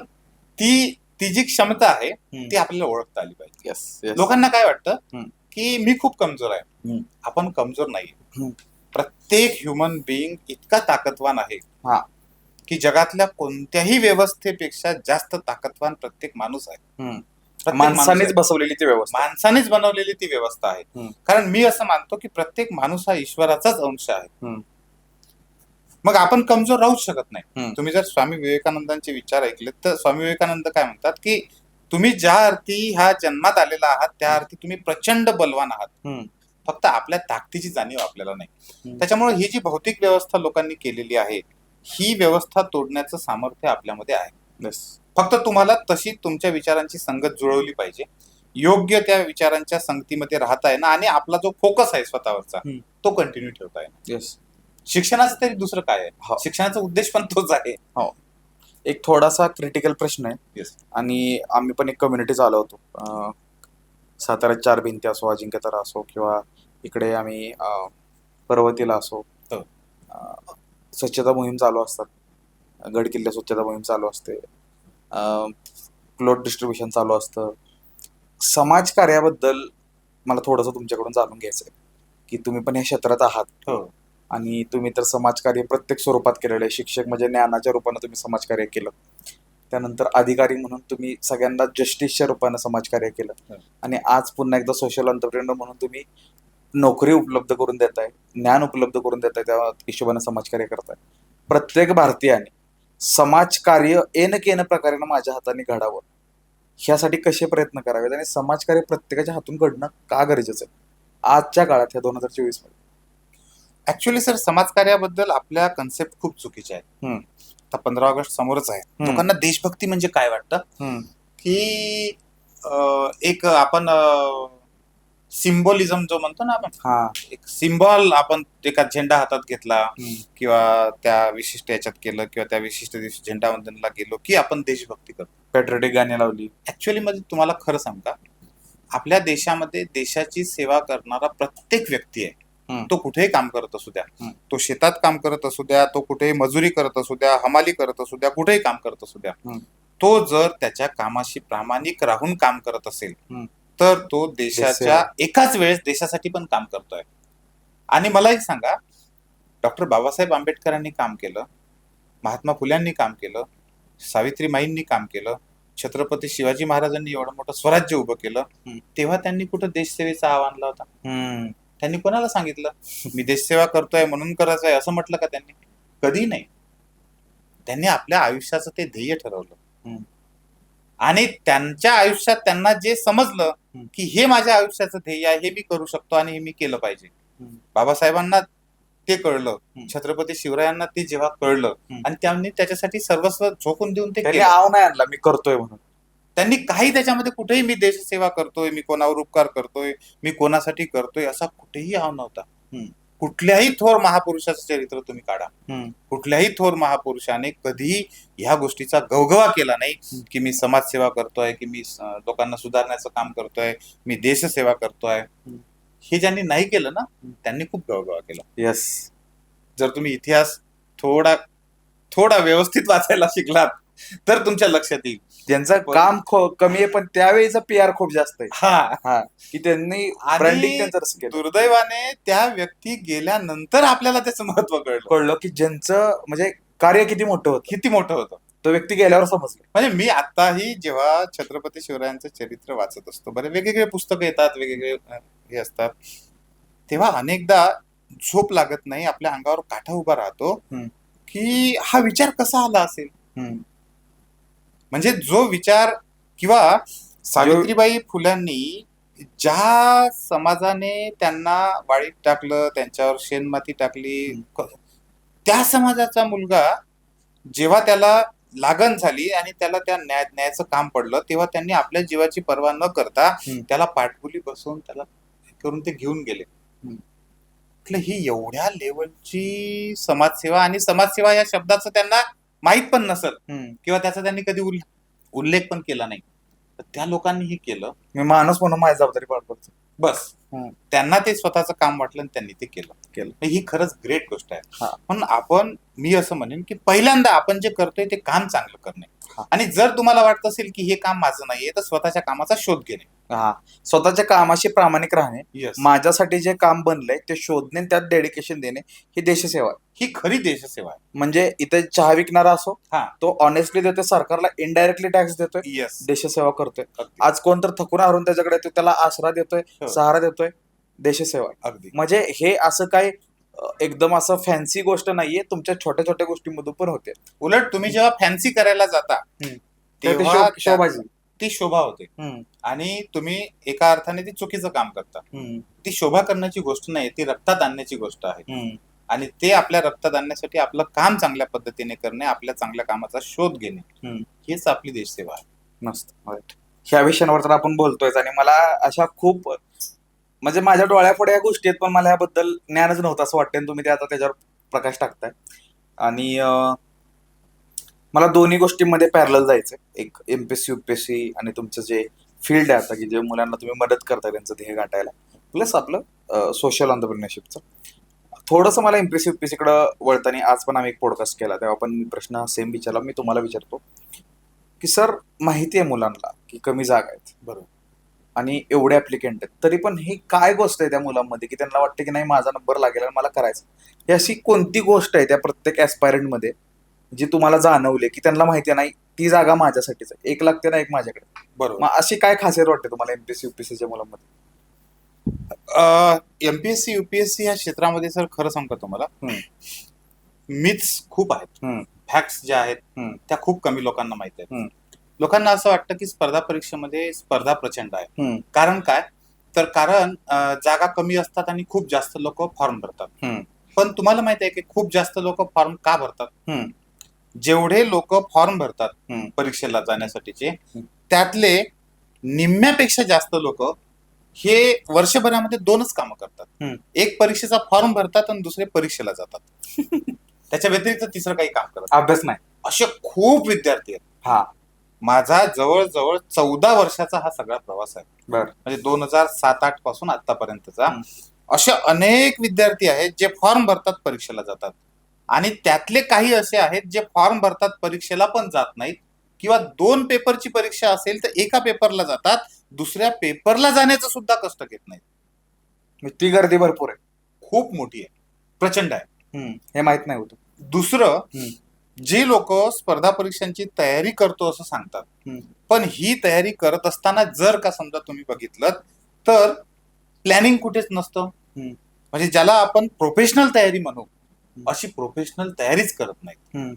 ती जी क्षमता आहे ती आपल्याला ओळखता आली पाहिजे. येस. लोकांना काय वाटतं हम्म. की मी खूप कमजोर आहे. आपण कमजोर नाही. प्रत्येक ह्युमन बिईंग इतका ताकदवान आहे हा. की जगातल्या कोणत्याही व्यवस्थेपेक्षा जास्त ताकदवान प्रत्येक माणूस आहे. प्रत्येक माणूस माणसानेच आहे. बसवलेली ती व्यवस्था. माणसानेच बनवलेली ती व्यवस्था आहे. कारण मी असं मानतो की प्रत्येक माणूस हा ईश्वराचाच अंश आहे. मग आपण कमजोर राहूच शकत नाही. तुम्ही जर स्वामी विवेकानंदांचे विचार ऐकले तर स्वामी विवेकानंद काय म्हणतात की तुम्ही ज्या अर्थी ह्या जन्मात आलेला आहात त्या अर्थी तुम्ही प्रचंड बलवान आहात, फक्त आपल्या ताकदीची जाणीव आपल्याला नाही. त्याच्यामुळे ही जी भौतिक व्यवस्था लोकांनी केलेली आहे, ही व्यवस्था तोडण्याचं सामर्थ्य आपल्यामध्ये आहे. फक्त तुम्हाला तशी तुमच्या विचारांची संगत जुळवली पाहिजे, योग्य त्या विचारांच्या संगतीमध्ये राहता येणं आणि आपला जो फोकस आहे स्वतःवरचा तो कंटिन्यू ठेवता येणं. शिक्षणाचं तरी दुसरं काय आहे? शिक्षणाचा उद्देश पण तोच आहे. एक थोडासा क्रिटिकल प्रश्न आहे. येस. आणि आम्ही पण एक कम्युनिटी चालवतो होतो. साताऱ्यात 4 भिंती असो, अजिंक्यतारा असो, किंवा इकडे आम्ही पर्वतीला असो, स्वच्छता मोहीम चालू असतात. गड किल्ले स्वच्छता मोहीम चालू असते, क्लोथ डिस्ट्रीब्युशन चालू असतं. समाज कार्याबद्दल मला थोडंसं तुमच्याकडून जाणून घ्यायचं आहे की तुम्ही पण या क्षेत्रात आहात. आणि तुम्ही तर समाजकार्य प्रत्येक स्वरूपात केलेलं आहे. शिक्षक म्हणजे ज्ञानाच्या रूपानं तुम्ही समाजकार्य केलं, त्यानंतर अधिकारी म्हणून तुम्ही सगळ्यांना जस्टिसच्या रूपानं समाजकार्य केलं, आणि आज पुन्हा एकदा सोशल एंटरप्रेन्योर म्हणून तुम्ही नोकरी उपलब्ध करून देताय, ज्ञान उपलब्ध करून देताय, त्या हिशोबानं समाजकार्य करताय. प्रत्येक भारतीयाने समाजकार्य केन प्रकारेनं माझ्या हाताने घडावं, ह्यासाठी कसे प्रयत्न करावेत आणि समाजकार्य प्रत्येकाच्या हातून घडणं का गरजेचं आहे आजच्या काळात, ह्या 2024 मध्ये? ऍक्च्युली सर समाजकार्याबद्दल आपल्या कन्सेप्ट खूप चुकीच्या आहेत. आता 15 ऑगस्ट समोरच आहे. लोकांना देशभक्ती म्हणजे काय वाटतं की एक आपण सिम्बॉलिझम जो म्हणतो ना आपण, एक सिम्बॉल आपण एका झेंडा हातात घेतला किंवा त्या विशिष्ट याच्यात केलं किंवा त्या विशिष्ट दिवशी झेंडा वंदनला गेलो की आपण देशभक्ती करतो, पॅट्रियोटिक गाणी लावली. ऍक्च्युअली मध्ये तुम्हाला खरं सांगा, आपल्या देशामध्ये देशाची सेवा करणारा प्रत्येक व्यक्ती आहे. तो कुठेही काम करत असू द्या, तो शेतात काम करत असू द्या, तो कुठेही मजुरी करत असू द्या, हमाली करत असू द्या, कुठेही काम करत असू द्या, तो जर त्याच्या कामाशी प्रामाणिक राहून काम करत असेल तर तो देशाच्या एकाच वेळेस देशासाठी पण काम करतोय. आणि मला एक सांगा, डॉक्टर बाबासाहेब आंबेडकरांनी काम केलं, महात्मा फुल्यांनी काम केलं, सावित्रीमाईंनी काम केलं, छत्रपती शिवाजी महाराजांनी एवढं मोठं स्वराज्य उभं केलं, तेव्हा त्यांनी कुठं देशसेवेचा आव्हान लावला होता? त्यांनी कोणाला सांगितलं मी देशसेवा करतोय म्हणून करायचं आहे असं म्हटलं का त्यांनी? कधी नाही. त्यांनी आपल्या आयुष्याचं ते ध्येय ठरवलं आणि त्यांच्या आयुष्यात त्यांना जे समजलं की हे माझ्या आयुष्याचं ध्येय आहे, हे मी करू शकतो आणि हे मी केलं पाहिजे. बाबासाहेबांना ते कळलं, छत्रपती शिवरायांना ते जेव्हा कळलं आणि त्यांनी त्याच्यासाठी सर्वस्व झोकून देऊन ते केलं. आव नाही आणला मी करतोय म्हणून. त्यांनी काही त्याच्यामध्ये कुठेही मी देशसेवा करतोय, मी कोणावर उपकार करतोय, मी कोणासाठी करतोय असा कुठेही आव नव्हता. कुठल्याही थोर महापुरुषाचं चरित्र तुम्ही काढा, हम्म. कुठल्याही थोर महापुरुषाने कधीही ह्या गोष्टीचा गवगवा केला नाही की मी समाजसेवा करतोय, की मी लोकांना सुधारण्याचं काम करतोय, मी देशसेवा करतोय. हे ज्यांनी नाही केलं ना त्यांनी खूप गवगवा केला. येस. जर तुम्ही इतिहास थोडा थोडा व्यवस्थित वाचायला शिकलात तर तुमच्या लक्षात येईल. त्यांचं काम कमी आहे पण त्यावेळीचा PR खूप जास्त आहे. हा, की त्यांनी ब्रँडिंग त्यांचं आणि तसं केलं. दुर्दैवाने त्या व्यक्ती गेल्यानंतर आपल्याला त्याचं महत्व कळलं की ज्यांचं म्हणजे कार्य किती मोठं होतं, किती मोठं होतं. तो व्यक्ती गेल्यावर समजलं. म्हणजे मी आताही जेव्हा छत्रपती शिवरायांचं चरित्र वाचत असतो, बरे वेगवेगळे पुस्तकं येतात, वेगवेगळे हे असतात, तेव्हा अनेकदा झोप लागत नाही, आपल्या अंगावर काठा उभा राहतो की हा विचार कसा आला असेल. म्हणजे जो विचार किंवा सावित्रीबाई फुल्यांनी ज्या समाजाने त्यांना वाळीत टाकलं, त्यांच्यावर शेणमाती टाकली, त्या समाजाचा मुलगा जेव्हा त्याला लागण झाली आणि त्याला त्या न्यायाचं काम पडलं, तेव्हा त्यांनी आपल्या जीवाची पर्वा न करता त्याला पाठपुली बसवून त्याला करून ते घेऊन गेले. ही एवढ्या लेवलची समाजसेवा, आणि समाजसेवा या शब्दाचं त्यांना माहित पण नसल किंवा त्याचा त्यांनी कधी उल्लेख पण केला नाही, तर त्या लोकांनी हे केलं. मी माणूस म्हणून माझी जबाबदारी पार पडतो बस. त्यांना ते स्वतःचं काम वाटलं आणि त्यांनी ते केलं. ही खरंच ग्रेट गोष्ट आहे. म्हणून मी असं म्हणेन की पहिल्यांदा आपण जे करतोय ते काम चांगलं करणे, आणि जर तुम्हाला वाटत असेल की हे काम माझं नाहीये तर स्वतःच्या कामाचा शोध घेणे. स्वतःच्या कामाशी प्रामाणिक राहणे. Yes. माझ्यासाठी जे काम बनलंय ते शोधणे, त्यात डेडिकेशन देणे, ही देशसेवा आहे. ही खरी देशसेवा आहे. म्हणजे इथे चहा विकणारा असो, हा, तो ऑनेस्टली देतोय, सरकारला इनडायरेक्टली टॅक्स देतोय, येस, देशसेवा करतोय. आज कोण तर थकून हारून त्याच्याकडे येतोय, त्याला आसरा देतोय, सहारा देतोय, देशसेवा आहे. अगदी. म्हणजे हे असं काय एकदम असं फॅन्सी गोष्ट नाहीये, तुमच्या छोट्या छोट्या गोष्टींमधून पण होते. उलट तुम्ही जेव्हा फॅन्सी करायला जाता तेव्हा शोभाजी ती शोभा होते, आणि तुम्ही एका अर्थाने ती चुकीचं काम करता. ती शोभा करण्याची गोष्ट नाही, ती रक्तात आणण्याची गोष्ट आहे. आणि ते आपल्या रक्तात आणण्यासाठी आपलं काम चांगल्या पद्धतीने करणे, आपल्या चांगल्या कामाचा शोध घेणे, हीच आपली देशसेवा आहे. मस्त. ह्या विषयांवर तर आपण बोलतोय आणि मला अशा खूप म्हणजे माझ्या डोळ्यापुढे या गोष्टी आहेत, पण मला याबद्दल ज्ञानच नव्हतं असं वाटतं. तुम्ही ते आता त्याच्यावर प्रकाश टाकताय, आणि मला दोन्ही गोष्टींमध्ये पॅरलल जायचंय. एक MPSC UPSC आणि तुमचं जे फील्ड आहे आता, की जे मुलांना तुम्ही मदत करताय त्यांचं ध्येय गाठायला, प्लस आपलं सोशल एंटरप्रेन्योरशिपचं. थोडंसं मला MPSC UPSC कडं वळताना आज पण आम्ही एक पॉडकास्ट केला, तेव्हा पण प्रश्न सेम विचारला. मी तुम्हाला विचारतो की सर, माहिती आहे मुलांना की कमी जागा आहेत, बरोबर, आणि एवढे ऍप्लिकेंट आहेत, तरी पण ही काय गोष्ट आहे त्या मुलांमध्ये की त्यांना वाटतं की नाही माझा नंबर लागेल आणि मला करायचं. ही अशी कोणती गोष्ट आहे त्या प्रत्येक ऍस्पायरंट मध्ये जी तुम्हाला जाणवले की त्यांना माहिती नाही ती जागा माझ्यासाठीच आहे, एक लागते ना एक माझ्याकडे? बरोबर. मग अशी काय खासियत वाटते तुम्हाला MPSC UPSCच्या मुलांमध्ये? MPSC UPSC या क्षेत्रामध्ये सर खरं सांगतो तुम्हाला, मिथ्स खूप आहेत. फॅक्ट्स ज्या आहेत त्या खूप कमी लोकांना माहिती आहेत. लोकांना असं वाटतं की स्पर्धा परीक्षेमध्ये स्पर्धा प्रचंड आहे. कारण काय, तर कारण जागा कमी असतात आणि खूप जास्त लोक फॉर्म भरतात. पण तुम्हाला माहिती आहे की खूप जास्त लोक फॉर्म का भरतात? जेवढे लोक फॉर्म भरतात परीक्षेला जाण्यासाठीचे, त्यातले निम्म्यापेक्षा जास्त लोक हे वर्षभरामध्ये 2च कामं करतात. एक परीक्षेचा फॉर्म भरतात आणि दुसरे परीक्षेला जातात. त्याच्या व्यतिरिक्त तिसरं काही काम करतात, अभ्यास नाही. असे खूप विद्यार्थी आहेत. माझा जवळजवळ 14 वर्षाचा हा सगळा प्रवास आहे. म्हणजे 2007-08 पासून आतापर्यंतचा असे अनेक विद्यार्थी आहेत जे फॉर्म भरतात, परीक्षेला जातात, आणि त्यातले काही असे आहेत जे फॉर्म भरतात, परीक्षेला पण जात नाहीत, किंवा 2 पेपरची परीक्षा असेल तर एका पेपरला जातात, दुसऱ्या पेपरला जाण्याचं सुद्धा कष्ट घेत नाहीत. ती गर्दी भरपूर आहे, खूप मोठी आहे, प्रचंड आहे. हे माहित नाही होतं. दुसरं, जे लोक स्पर्धा परीक्षांची तयारी करतो असं सांगतात, पण ही तयारी करत असताना जर का समजा तुम्ही बघितलं तर प्लॅनिंग कुठेच नसतं. म्हणजे ज्याला आपण प्रोफेशनल तयारी म्हणू, अशी प्रोफेशनल तयारीच करत नाहीत.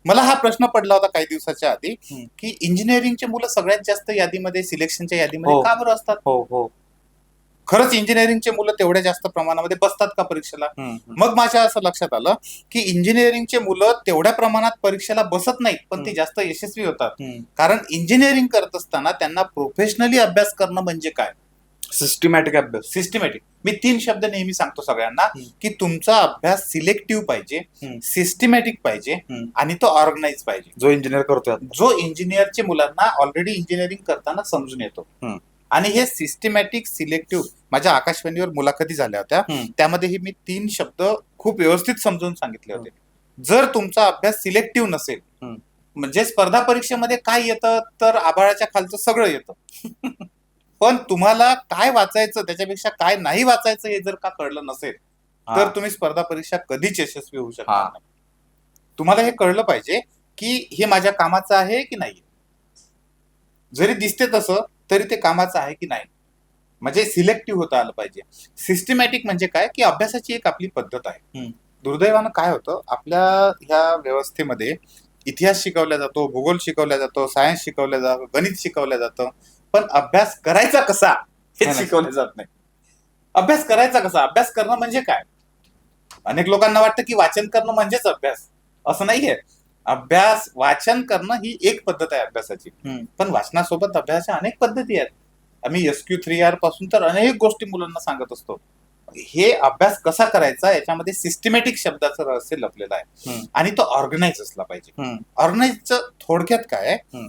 मला हा प्रश्न पडला होता काही दिवसाच्या आधी की इंजिनिअरिंगचे मुलं सगळ्यात जास्त यादीमध्ये, सिलेक्शनच्या यादीमध्ये का बरं असतात? खरंच इंजिनिअरिंगचे मुलं तेवढ्या जास्त प्रमाणामध्ये बसतात का परीक्षेला? मग माझ्या असं लक्षात आलं की इंजिनिअरिंगचे मुलं तेवढ्या प्रमाणात परीक्षेला बसत नाहीत, पण ते जास्त यशस्वी होतात. कारण इंजिनिअरिंग करत असताना त्यांना प्रोफेशनली अभ्यास करणं म्हणजे काय, सिस्टमॅटिक अभ्यास. सिस्टमॅटिक. मी 3 शब्द नेहमी सांगतो सगळ्यांना हम्म. की तुमचा अभ्यास सिलेक्टिव्ह पाहिजे, हम्म. सिस्टमॅटिक पाहिजे हम्म. आणि तो ऑर्गनाइज पाहिजे. जो इंजिनियर करतोय आता. जो इंजिनियरच्या मुलांना ऑलरेडी इंजिनिअरिंग करताना समजून येतो. हम्म. आणि हे सिस्टमॅटिक सिलेक्टिव्ह माझ्या आकाशवाणीवर मुलाखती झाल्या होत्या, हम्म. त्यामध्ये मी 3 शब्द खूप व्यवस्थित समजून सांगितले होते. जर तुमचा अभ्यास सिलेक्टिव्ह नसेल, हम्म. म्हणजे स्पर्धा परीक्षेमध्ये काय येतं तर आभाळाच्या खालचं सगळं येतं. पण तुम्हाला काय वाचायचं त्याच्यापेक्षा काय नाही वाचायचं हे जर का कळलं नसेल तर तुम्ही स्पर्धा परीक्षा कधीच यशस्वी होऊ शकणार नाही. तुम्हाला हे कळलं पाहिजे की हे माझ्या कामाचं आहे की नाही. जरी दिसते तसं तरी ते कामाचं आहे की नाही. म्हणजे सिलेक्टिव्ह होता आलं पाहिजे. सिस्टमॅटिक म्हणजे काय की अभ्यासाची एक आपली पद्धत आहे. दुर्दैवानं काय होतं आपल्या ह्या व्यवस्थेमध्ये इतिहास शिकवला जातो, भूगोल शिकवला जातो, सायन्स शिकवलं जातं, गणित शिकवलं जातं, पण अभ्यास करायचा कसा हे शिकवलं जात नाही. अभ्यास करायचा कसा, अभ्यास करणं म्हणजे काय. अनेक लोकांना वाटतं की वाचन करणं म्हणजेच अभ्यास. असं नाहीये. अभ्यास वाचन करणं ही एक पद्धत आहे अभ्यासाची, पण वाचनासोबत अभ्यासाच्या अनेक पद्धती आहेत. आम्ही SQ3R पासून तर अनेक गोष्टी मुलांना सांगत असतो. हे अभ्यास कसा करायचा याच्यामध्ये सिस्टमॅटिक शब्दाचं रहस्य लपलेलं आहे आणि तो ऑर्गनाइज असला पाहिजे. ऑर्गनाइजचं थोडक्यात काय आहे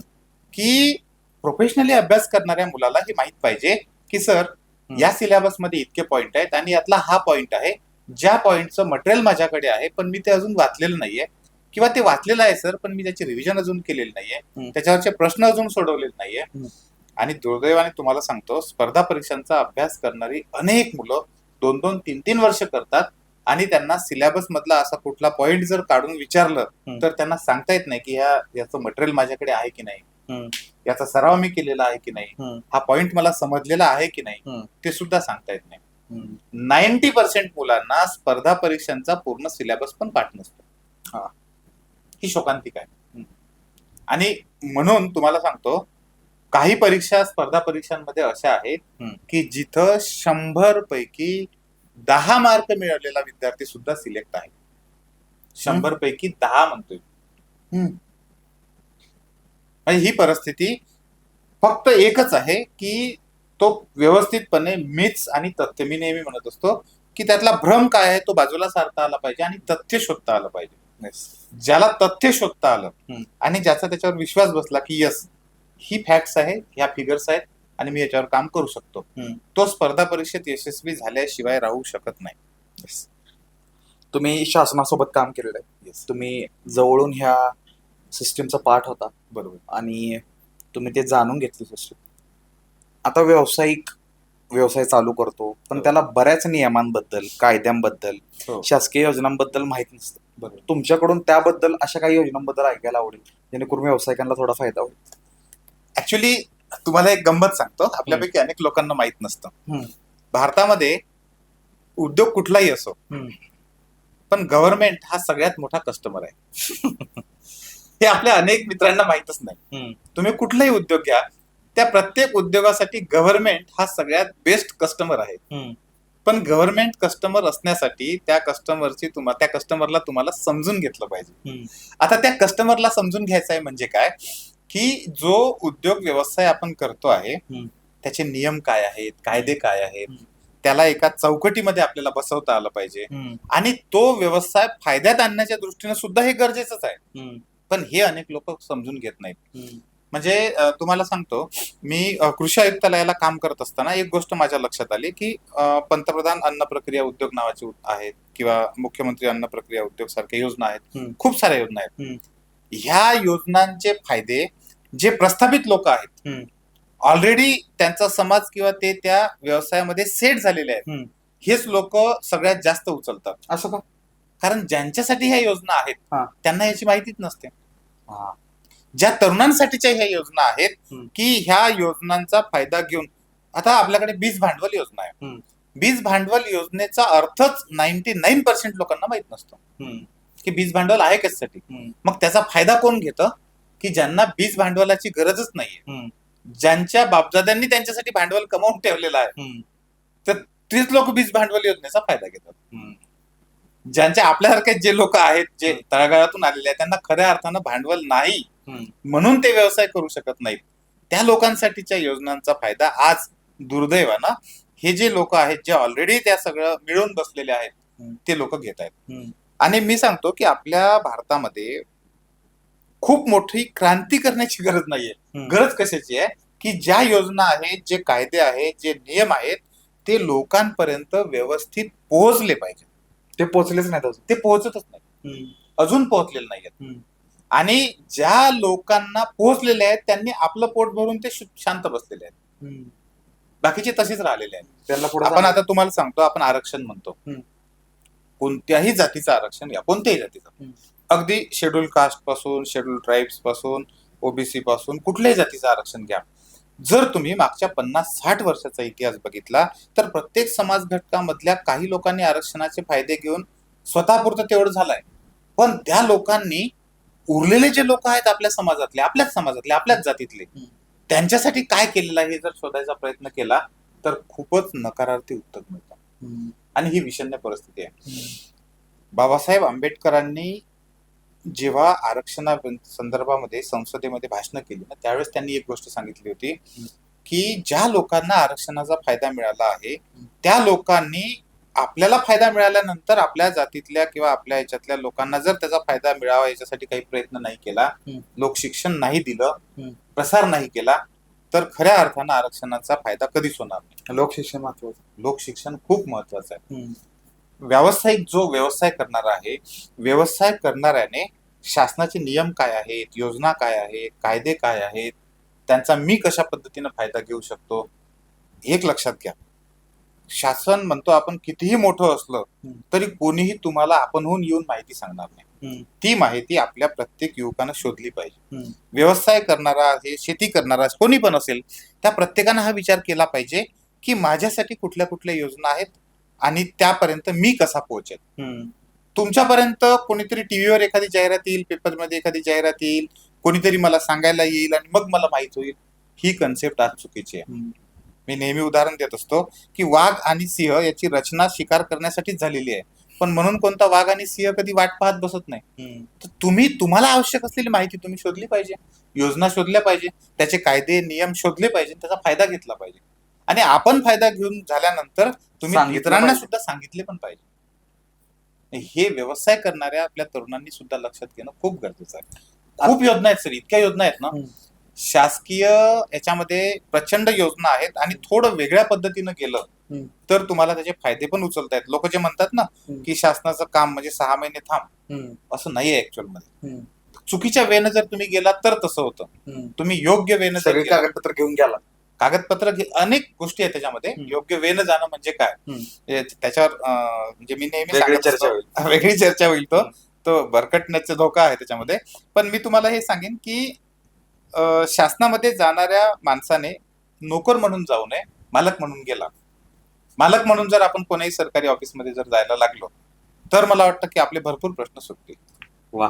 की प्रोफेशनली अभ्यास करणाऱ्या मुलाला हे माहित पाहिजे की सर या सिलेबस मध्ये इतके पॉइंट आहेत आणि यातला हा पॉइंट आहे, ज्या पॉइंटचं मटेरियल माझ्याकडे आहे पण मी ते अजून वाचलेलं नाहीये, किंवा ते वाचलेलं आहे सर पण मी त्याची रिव्हिजन अजून केलेली नाहीये, त्याच्यावरचे प्रश्न अजून सोडवलेले नाहीये. आणि दुर्दैवाने तुम्हाला सांगतो स्पर्धा परीक्षांचा अभ्यास करणारी अनेक मुलं 2-2, 3-3 वर्ष करतात आणि त्यांना सिलेबस मधला असा कुठला पॉइंट जर काढून विचारलं तर त्यांना सांगता येत नाही की याचं मटेरियल माझ्याकडे आहे की नाही, याचा सराव मी केलेला आहे की नाही, हा पॉइंट मला समजलेला आहे की नाही, ते सुद्धा सांगता येत नाही. 90% मुलांना स्पर्धा परीक्षांचा पूर्ण सिलेबस पण पाठ नसतो. ही शोकांतिका आहे. आणि म्हणून तुम्हाला सांगतो काही परीक्षा स्पर्धा परीक्षांमध्ये अशा आहेत की जिथं 100 पैकी 10 मार्क मिळवलेला विद्यार्थी सुद्धा सिलेक्ट आहे. 100 पैकी 10 म्हणतोय. ही परिस्थिती फक्त एकच आहे की तो व्यवस्थितपणे मिथ्स आणि तथ्य, मी नेहमी म्हणत असतो की त्यातला भ्रम काय आहे तो बाजूला सारता आला पाहिजे आणि तथ्य शोधता आलं पाहिजे. ज्याला तथ्य शोधता आलं आणि ज्याचा त्याच्यावर विश्वास बसला की यस ही फॅक्ट्स आहेत, ह्या फिगर्स आहेत आणि मी याच्यावर काम करू शकतो, तो स्पर्धा परीक्षेत यशस्वी झाल्याशिवाय राहू शकत नाही. तुम्ही शासनासोबत काम केलेलं आहे, तुम्ही जवळून ह्या सिस्टीमचा पार्ट होता, बरोबर, आणि तुम्ही ते जाणून घेतली सिस्टीम. आता व्यवसाय चालू करतो पण त्याला बऱ्याच नियमांबद्दल, कायद्यांबद्दल, शासकीय योजनांबद्दल माहित नसतं. बरोबर. तुमच्याकडून त्याबद्दल अशा काही योजनांबद्दल ऐकायला आवडेल जेणेकरून व्यावसायिकांना थोडा फायदा होईल. ऍक्च्युली तुम्हाला एक गंमत सांगतो, आपल्यापैकी अनेक लोकांना माहित नसतं. भारतामध्ये उद्योग कुठलाही असो पण गव्हर्नमेंट हा सगळ्यात मोठा कस्टमर आहे. हे आपल्या अनेक मित्रांना माहितच नाही. तुम्ही कुठलाही उद्योग घ्या, त्या प्रत्येक उद्योगासाठी गव्हर्नमेंट हा सगळ्यात बेस्ट कस्टमर आहे. पण गव्हर्नमेंट कस्टमर असण्यासाठी त्या कस्टमरला तुम्हाला समजून घेतलं पाहिजे. आता त्या कस्टमरला समजून घ्यायचं आहे म्हणजे काय की जो उद्योग व्यवसाय आपण करतो आहे त्याचे नियम काय आहेत, कायदे काय आहेत, त्याला एका चौकटीमध्ये आपल्याला बसवता आलं पाहिजे आणि तो व्यवसाय फायद्यात आणण्याच्या दृष्टीने सुद्धा हे गरजेचंच आहे. पण हे अनेक लोक समजून घेत नाहीत. म्हणजे तुम्हाला सांगतो मी कृषी आयुक्तालयाला काम करत असताना एक गोष्ट माझ्या लक्षात आली की पंतप्रधान अन्न प्रक्रिया उद्योग नावाचे आहेत किंवा मुख्यमंत्री अन्न प्रक्रिया उद्योग सारख्या योजना आहेत, खूप साऱ्या योजना आहेत. ह्या योजनांचे फायदे जे प्रस्थापित लोक आहेत, ऑलरेडी त्यांचा समाज किंवा ते त्या व्यवसायामध्ये सेट झालेले आहेत, हेच लोक सगळ्यात जास्त उचलतात. असं का? कारण ज्यांच्यासाठी ह्या योजना आहेत त्यांना याची माहितीच नसते. ज्या तरुणांसाठीच्या ह्या योजना आहेत की ह्या योजनांचा फायदा घेऊन, आता आपल्याकडे बीज भांडवल योजना आहे. बीज भांडवल योजनेचा अर्थच 99% लोकांना माहित नसतो की बीज भांडवल आहे कशासाठी. मग त्याचा फायदा कोण घेतं की ज्यांना बीज भांडवलाची गरजच नाहीये, ज्यांच्या बापदाद्यांनी त्यांच्यासाठी भांडवल कमावून ठेवलेलं आहे, तर तेच लोक बीज भांडवल योजनेचा फायदा घेतात. ज्यांच्या आपल्यासारखे जे लोक आहेत, जे तळागाळातून आलेले आहेत, त्यांना खऱ्या अर्थानं भांडवल नाही म्हणून ते व्यवसाय करू शकत नाहीत, त्या लोकांसाठीच्या योजनांचा फायदा आज दुर्दैवानं हे जे लोक आहेत जे ऑलरेडी त्या सगळं मिळून बसलेले आहेत हम्म. ते लोक घेत आहेत. हम्म. आणि मी सांगतो की आपल्या भारतामध्ये खूप मोठी क्रांती करण्याची गरज नाहीये. हम्म. गरज कशाची आहे की ज्या योजना आहेत, जे कायदे आहेत, जे नियम आहेत ते लोकांपर्यंत व्यवस्थित पोहोचले पाहिजे. ते पोहोचलेच नाहीत अजून. ते पोहोचतच नाही, अजून पोहोचलेले नाहीयेत. हम्म. आणि ज्या लोकांना पोहोचलेले आहेत त्यांनी आपलं पोट भरून ते शांत बसलेले आहेत. बाकीचे तसेच राहिलेले आहेत. त्यांना पुढे आपण आता तुम्हाला सांगतो, आपण आरक्षण म्हणतो. हम्म. कोणत्याही जातीचं आरक्षण घ्या, कोणत्याही जातीचं, हम्म. अगदी शेड्यूल कास्ट पासून, शेड्यूल ट्राईब्स पासून, ओबीसी पासून, कुठल्याही जातीचं आरक्षण घ्या. जर तुम्ही मागच्या 50-60 वर्षाचा इतिहास बघितला तर प्रत्येक समाज घटकामधल्या काही लोकांनी आरक्षणाचे फायदे घेऊन स्वतःपुरतं तेवढं झालंय. पण त्या लोकांनी उरलेले जे लोक आहेत आपल्या समाजातले, आपल्याच जातीतले, त्यांच्यासाठी काय केलेलं आहे हे जर शोधायचा प्रयत्न केला तर खूपच नकारार्थी उत्तर मिळतं. आणि ही विषण्ण परिस्थिती आहे. बाबासाहेब आंबेडकरांनी जेव्हा आरक्षणा संदर्भामध्ये संसदेमध्ये भाषणं केली ना, त्यावेळेस त्यांनी एक गोष्ट सांगितली होती की ज्या लोकांना आरक्षणाचा फायदा मिळाला आहे त्या लोकांनी आपल्याला फायदा मिळाल्यानंतर आपल्या जातीतल्या किंवा आपल्या याच्यातल्या लोकांना जर त्याचा फायदा मिळावा याच्यासाठी काही प्रयत्न नाही केला, लोकशिक्षण नाही दिलं, प्रसार नाही केला, तर खऱ्या अर्थानं आरक्षणाचा फायदा कधीच होणार नाही. लोकशिक्षण महत्वाचं. लोकशिक्षण खूप महत्वाचं आहे. व्यावसायिक जो व्यवसाय करणारा आहे, व्यवसाय करणाऱ्याने शासनाचे नियम काय आहेत, योजना काय आहेत, कायदे काय आहेत, त्यांचा मी कशा पद्धतीनं फायदा घेऊ शकतो, एक लक्षात घ्या. शासन म्हणतो आपण कितीही मोठं असलं तरी कोणीही तुम्हाला आपणहून येऊन माहिती सांगणार नाही. ती माहिती आपल्या प्रत्येक युवकानं शोधली पाहिजे. व्यवसाय करणारा आहे, शेती करणारा कोणी पण असेल, त्या प्रत्येकानं हा विचार केला पाहिजे की माझ्यासाठी कुठल्या कुठल्या योजना आहेत आणि त्यापर्यंत मी कसा पोहोचेल. तुमच्यापर्यंत कोणीतरी टीव्हीवर एखादी जाहिरात येईल, पेपरमध्ये एखादी जाहिरात येईल, कोणीतरी मला सांगायला येईल आणि मग मला माहित होईल. ही कन्सेप्ट आज चुकीची आहे. मी नेहमी उदाहरण देत असतो की वाघ आणि सिंह याची रचना शिकार करण्यासाठीच झालेली आहे, पण म्हणून कोणता वाघ आणि सिंह कधी वाट पाहत बसत नाही. तर तुम्हाला आवश्यक असलेली माहिती तुम्ही शोधली पाहिजे, योजना शोधल्या पाहिजे, त्याचे कायदे नियम शोधले पाहिजे, त्याचा फायदा घेतला पाहिजे. आणि आपण फायदा घेऊन झाल्यानंतर तुम्ही इतरांना सुद्धा सांगितले पण पाहिजे. हे व्यवसाय करणाऱ्या आपल्या तरुणांनी सुद्धा लक्षात घेणं खूप गरजेचं आहे. खूप योजना आहेत सर, इतक्या योजना आहेत ना, शासकीय याच्यामध्ये प्रचंड योजना आहेत आणि थोडं वेगळ्या पद्धतीनं गेलं तर तुम्हाला त्याचे फायदे पण उचलता आहेत. लोक जे म्हणतात ना की शासनाचं काम म्हणजे 6 महिने थांब, असं नाहीये ऍक्च्युअल मध्ये. चुकीच्या वेनं जर तुम्ही गेलात तर तसं होतं. तुम्ही योग्य वेनं जर कागदपत्र घेऊन गेला, कागदपत्र अनेक गोष्टी आहेत त्याच्यामध्ये. योग्य वेनं जाणं म्हणजे काय, त्याच्यावर म्हणजे मी नेहमी वेगळी चर्चा होईल. तो भरकटण्याचा धोका आहे त्याच्यामध्ये. पण मी तुम्हाला हे सांगेन की शासनामध्ये जाणाऱ्या माणसाने नोकर म्हणून जाऊ नये, मालक म्हणून गेला. मालक म्हणून जर आपण कोणाही सरकारी ऑफिसमध्ये जर जायला लागलो तर मला वाटतं की आपले भरपूर प्रश्न सुटतील. वा,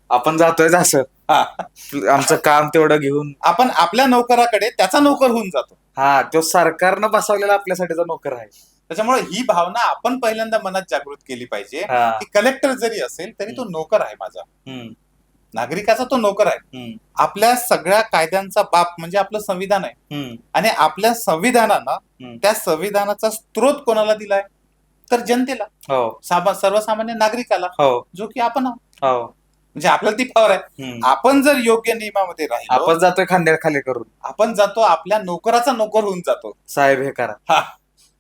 आपण जातोय असं, आमचं काम तेवढं घेऊन आपण आपल्या नोकराकडे त्याचा नोकर होऊन जातो. हा, तो सरकारनं बसवलेला आपल्यासाठीचा नोकर आहे. त्याच्यामुळे ही भावना आपण पहिल्यांदा मनात जागृत केली पाहिजे की कलेक्टर जरी असेल तरी तो नोकर आहे माझा, नागरिकाचा तो नोकर आहे. आपल्या सगळ्या कायद्यांचा बाप म्हणजे आपलं संविधान आहे. आणि आपल्या संविधानानं त्या संविधानाचा स्त्रोत कोणाला दिलाय तर जनतेला, सर्वसामान्य नागरिकाला, जो की आपण आहोत. म्हणजे आपल्याला ती पावर आहे. आपण जर योग्य नियमामध्ये राहिलो, आपण जातोय खांद्या खाली करून, आपण जातो आपल्या नोकराचा नोकर होऊन जातो. साहेब हे करा.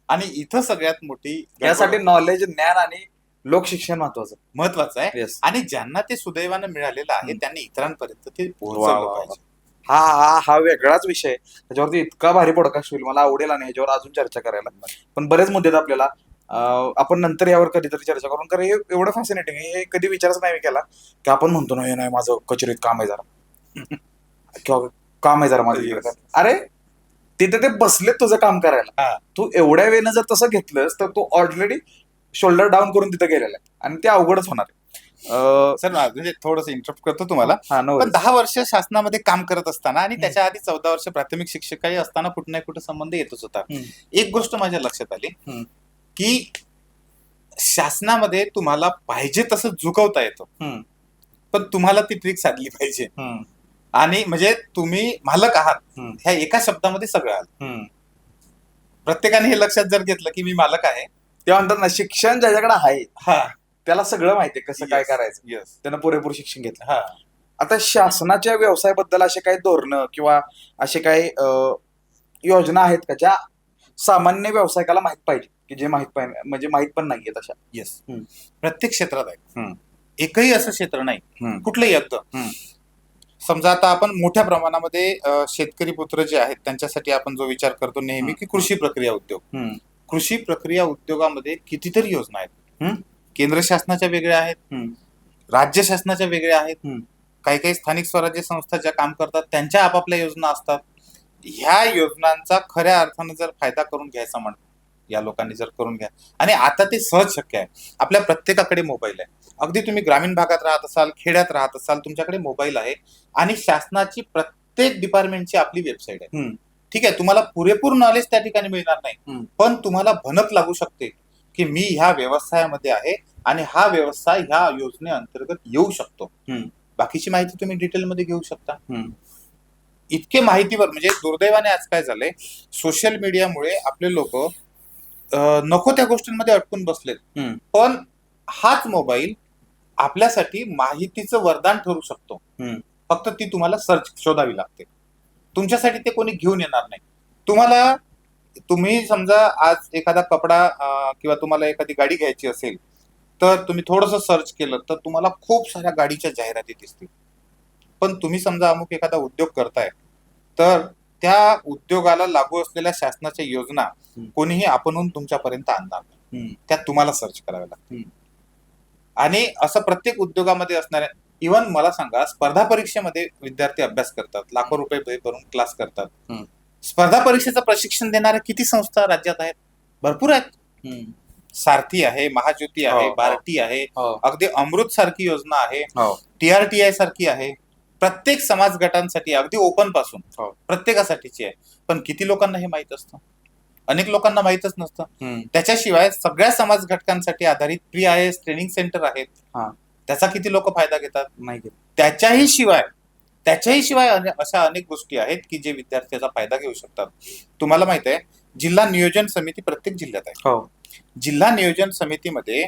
आणि इथं सगळ्यात मोठी यासाठी नॉलेज, ज्ञान आणि लोकशिक्षण महत्वाचं आहे. आणि ज्यांना ते सुदैवानं मिळालेलं आहे त्यांनी इतरांपर्यंत ते पोहोचवलं पाहिजे. हा वेगळाच विषय आहे. त्याच्यावरती इतका भारी पॉडकास्ट होईल, मला आवडेल आणि ह्याच्यावर अजून चर्चा करायला. पण बरेच मुद्दे आहेत आपल्याला, आपण नंतर यावर कधीतरी चर्चा करून. कारण हे एवढं फॅसिनेटिंग आहे, हे कधी विचारच नाही केला की आपण म्हणतो ना, हे नाही माझं कचेरीत काम आहे जरा किंवा काम आहे जरा माझं. अरे तिथे ते बसले तुझं काम करायला, तू एवढ्या वेळेनं जर तसं घेतलंस तर तू ऑलरेडी शोल्डर डाऊन करून तिथे गेलेला आहे आणि ते अवघडच होणार आहे. सर म्हणजे थोडस इंटरप्ट करतो तुम्हाला. पण 10 वर्ष शासनामध्ये काम करत असताना आणि त्याच्या आधी 14 वर्ष प्राथमिक शिक्षकही असताना कुठे ना कुठे संबंध येतच होता. एक गोष्ट माझ्या लक्षात आली की शासनामध्ये तुम्हाला पाहिजे तसं झुकवता येतं, पण तुम्हाला ती ट्रिक साधली पाहिजे. आणि म्हणजे तुम्ही मालक आहात ह्या एका शब्दामध्ये सगळं आलं. प्रत्येकाने हे लक्षात जर घेतलं की मी मालक आहे. ते म्हणतात ना, शिक्षण ज्याच्याकडे आहे हा. त्याला सगळं माहितीये कसं काय Yes. करायचं. येस. त्यानं पुरेपूर शिक्षण घेतलं. हा. आता शासनाच्या व्यवसायाबद्दल असे काही धोरणं किंवा असे काही योजना आहेत का ज्या सामान्य व्यावसायिकाला माहित पाहिजे, की जे माहित पाहिजे म्हणजे माहित पण नाहीये तशा? येस. हम्म. प्रत्येक क्षेत्रात आहे. हम्म. एकही असं क्षेत्र नाही हम्म. कुठलंही अगदी. हम्म. समजा आता आपण मोठ्या प्रमाणामध्ये शेतकरी पुत्र जे आहेत त्यांच्यासाठी आपण जो विचार करतो नेहमी की कृषी प्रक्रिया उद्योग. हम्म. कृषी प्रक्रिया उद्योगामध्ये कितीतरी योजना आहेत. हम्म. केंद्र शासनाच्या वेगळ्या आहेत, हम्म. राज्य शासनाच्या वेगळ्या आहेत, हम्म. काही काही स्थानिक स्वराज्य संस्था ज्या काम करतात त्यांच्या आपापल्या योजना असतात. ह्या योजनांचा खऱ्या अर्थानं जर फायदा करून घ्यायचा म्हण या लोकांनी जर करून घ्या, आणि आता ते सहज शक्य आहे. आपल्या प्रत्येकाकडे मोबाईल आहे. अगदी तुम्ही ग्रामीण भागात राहत असाल, खेड्यात राहत असाल, तुमच्याकडे मोबाईल आहे आणि शासनाची प्रत्येक डिपार्टमेंटची आपली वेबसाईट आहे. हम्म. ठीक आहे, तुम्हाला पुरेपूर नॉलेज त्या ठिकाणी मिळणार नाही, हम्म. पण तुम्हाला भनक लागू शकते की मी ह्या व्यवसायामध्ये आहे आणि हा व्यवसाय ह्या योजनेअंतर्गत येऊ शकतो. हम्म. बाकीची माहिती तुम्ही डिटेलमध्ये घेऊ शकता. हम्म. इतके माहितीवर म्हणजे दुर्दैवाने आज काय झालंय, सोशल मीडियामुळे आपले लोक नको त्या गोष्टींमध्ये अटकून बसलेत. हम्म. पण हाच मोबाईल आपल्यासाठी माहितीचं वरदान ठरू शकतो. हम्म. फक्त ती तुम्हाला सर्च शोधावी लागते. तुमच्यासाठी ते कोणी घेऊन येणार नाही. तुम्हाला तुम्ही समजा आज एखादा कपडा किंवा तुम्हाला एखादी गाडी घ्यायची असेल तर तुम्ही थोडंसं सर्च केलं तर तुम्हाला खूप साऱ्या गाडीच्या जाहिराती दिसतील. पण तुम्ही समजा अमुक एखादा उद्योग करताय तर त्या उद्योगाला लागू असलेल्या शासनाच्या योजना कोणीही आपणहून तुमच्यापर्यंत आणणार नाही. हम्म. त्या तुम्हाला सर्च कराव्या लागतील. हम्म. आणि असं प्रत्येक उद्योगामध्ये असणाऱ्या, इव्हन मला सांगा, स्पर्धा परीक्षेमध्ये विद्यार्थी अभ्यास करतात, लाखो रुपये भरून क्लास करतात. हम्म. स्पर्धा परीक्षेचं प्रशिक्षण देणाऱ्या किती संस्था राज्यात आहेत? भरपूर आहेत. हम्म. सारथी आहे, महाज्योती आहे, हो. बार्टी आहे, हो. अगदी अमृत सारखी योजना आहे, हो. TRTI सारखी आहे. प्रत्येक समाज गटांसाठी अगदी ओपन पासून हो. प्रत्येकासाठीची आहे. पण किती लोकांना हे माहित असतं? अनेक लोकांना माहितच नसतं. हम्म. त्याच्याशिवाय सगळ्या समाज घटकांसाठी आधारित Pre-IAS ट्रेनिंग सेंटर आहेत. हा. त्याचा किती लोक फायदा घेतात? नाही घेत. त्याच्याही शिवाय अशा अनेक गोष्टी आहेत की जे विद्यार्थी याचा फायदा घेऊ शकतात. तुम्हाला माहित आहे, जिल्हा नियोजन समिती प्रत्येक जिल्ह्यात आहे. हो. जिल्हा नियोजन समितीमध्ये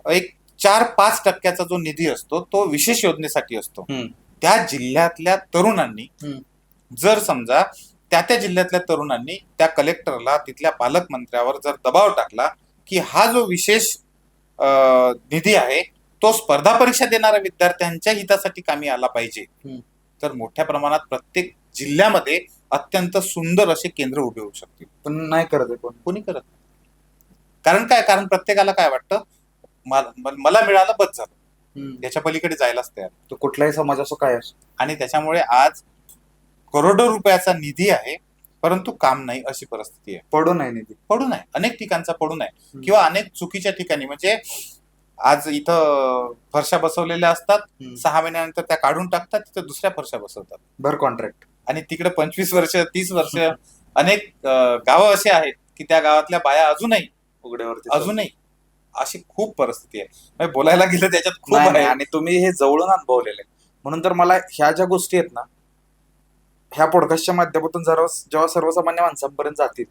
एक 4-5% जो निधी असतो तो विशेष योजनेसाठी असतो. हम्म. त्या जिल्ह्यातल्या तरुणांनी हम्म. जर समजा त्या जिल्ह्यातल्या तरुणांनी त्या कलेक्टरला, तिथल्या पालकमंत्र्यावर जर दबाव टाकला की हा जो विशेष निधी आहे तो स्पर्धा परीक्षा देणाऱ्या विद्यार्थ्यांच्या हितासाठी कामी आला पाहिजे, हम्म. तर मोठ्या प्रमाणात प्रत्येक जिल्ह्यामध्ये अत्यंत सुंदर असे केंद्र उभे होऊ शकतील. पण नाही करत आहे कोण. कोणी करत नाही. कारण काय? कारण प्रत्येकाला काय वाटतं, मला मिळालं बस झालं, हम्म. याच्या पलीकडे जायलाच तयार. तो कुठलाही समाज असो काय असो. आणि त्याच्यामुळे आज करोडो रुपयाचा निधी आहे परंतु काम नाही अशी परिस्थिती आहे. पडून आहे निधी. पडून आहे, अनेक ठिकाणचा पडून आहे. किंवा अनेक चुकीच्या ठिकाणी, म्हणजे आज इथं फरशा बसवलेल्या असतात, 6 महिन्यानंतर त्या काढून टाकतात, तिथं दुसऱ्या फरशा बसवतात भर कॉन्ट्रॅक्ट. आणि तिकडे 25 वर्ष 30 वर्ष अनेक गावं असे आहेत की त्या गावातल्या बाया अजूनही अशी खूप परिस्थिती आहे. म्हणजे बोलायला गेलं त्याच्यात खूप नाही, आहे. नाही, आणि तुम्ही हे जवळून अनुभवलेले म्हणून तर मला ह्या ज्या गोष्टी आहेत ना, ह्या पॉडकास्टच्या माध्यमातून जेव्हा सर्वसामान्य माणसांपर्यंत जातील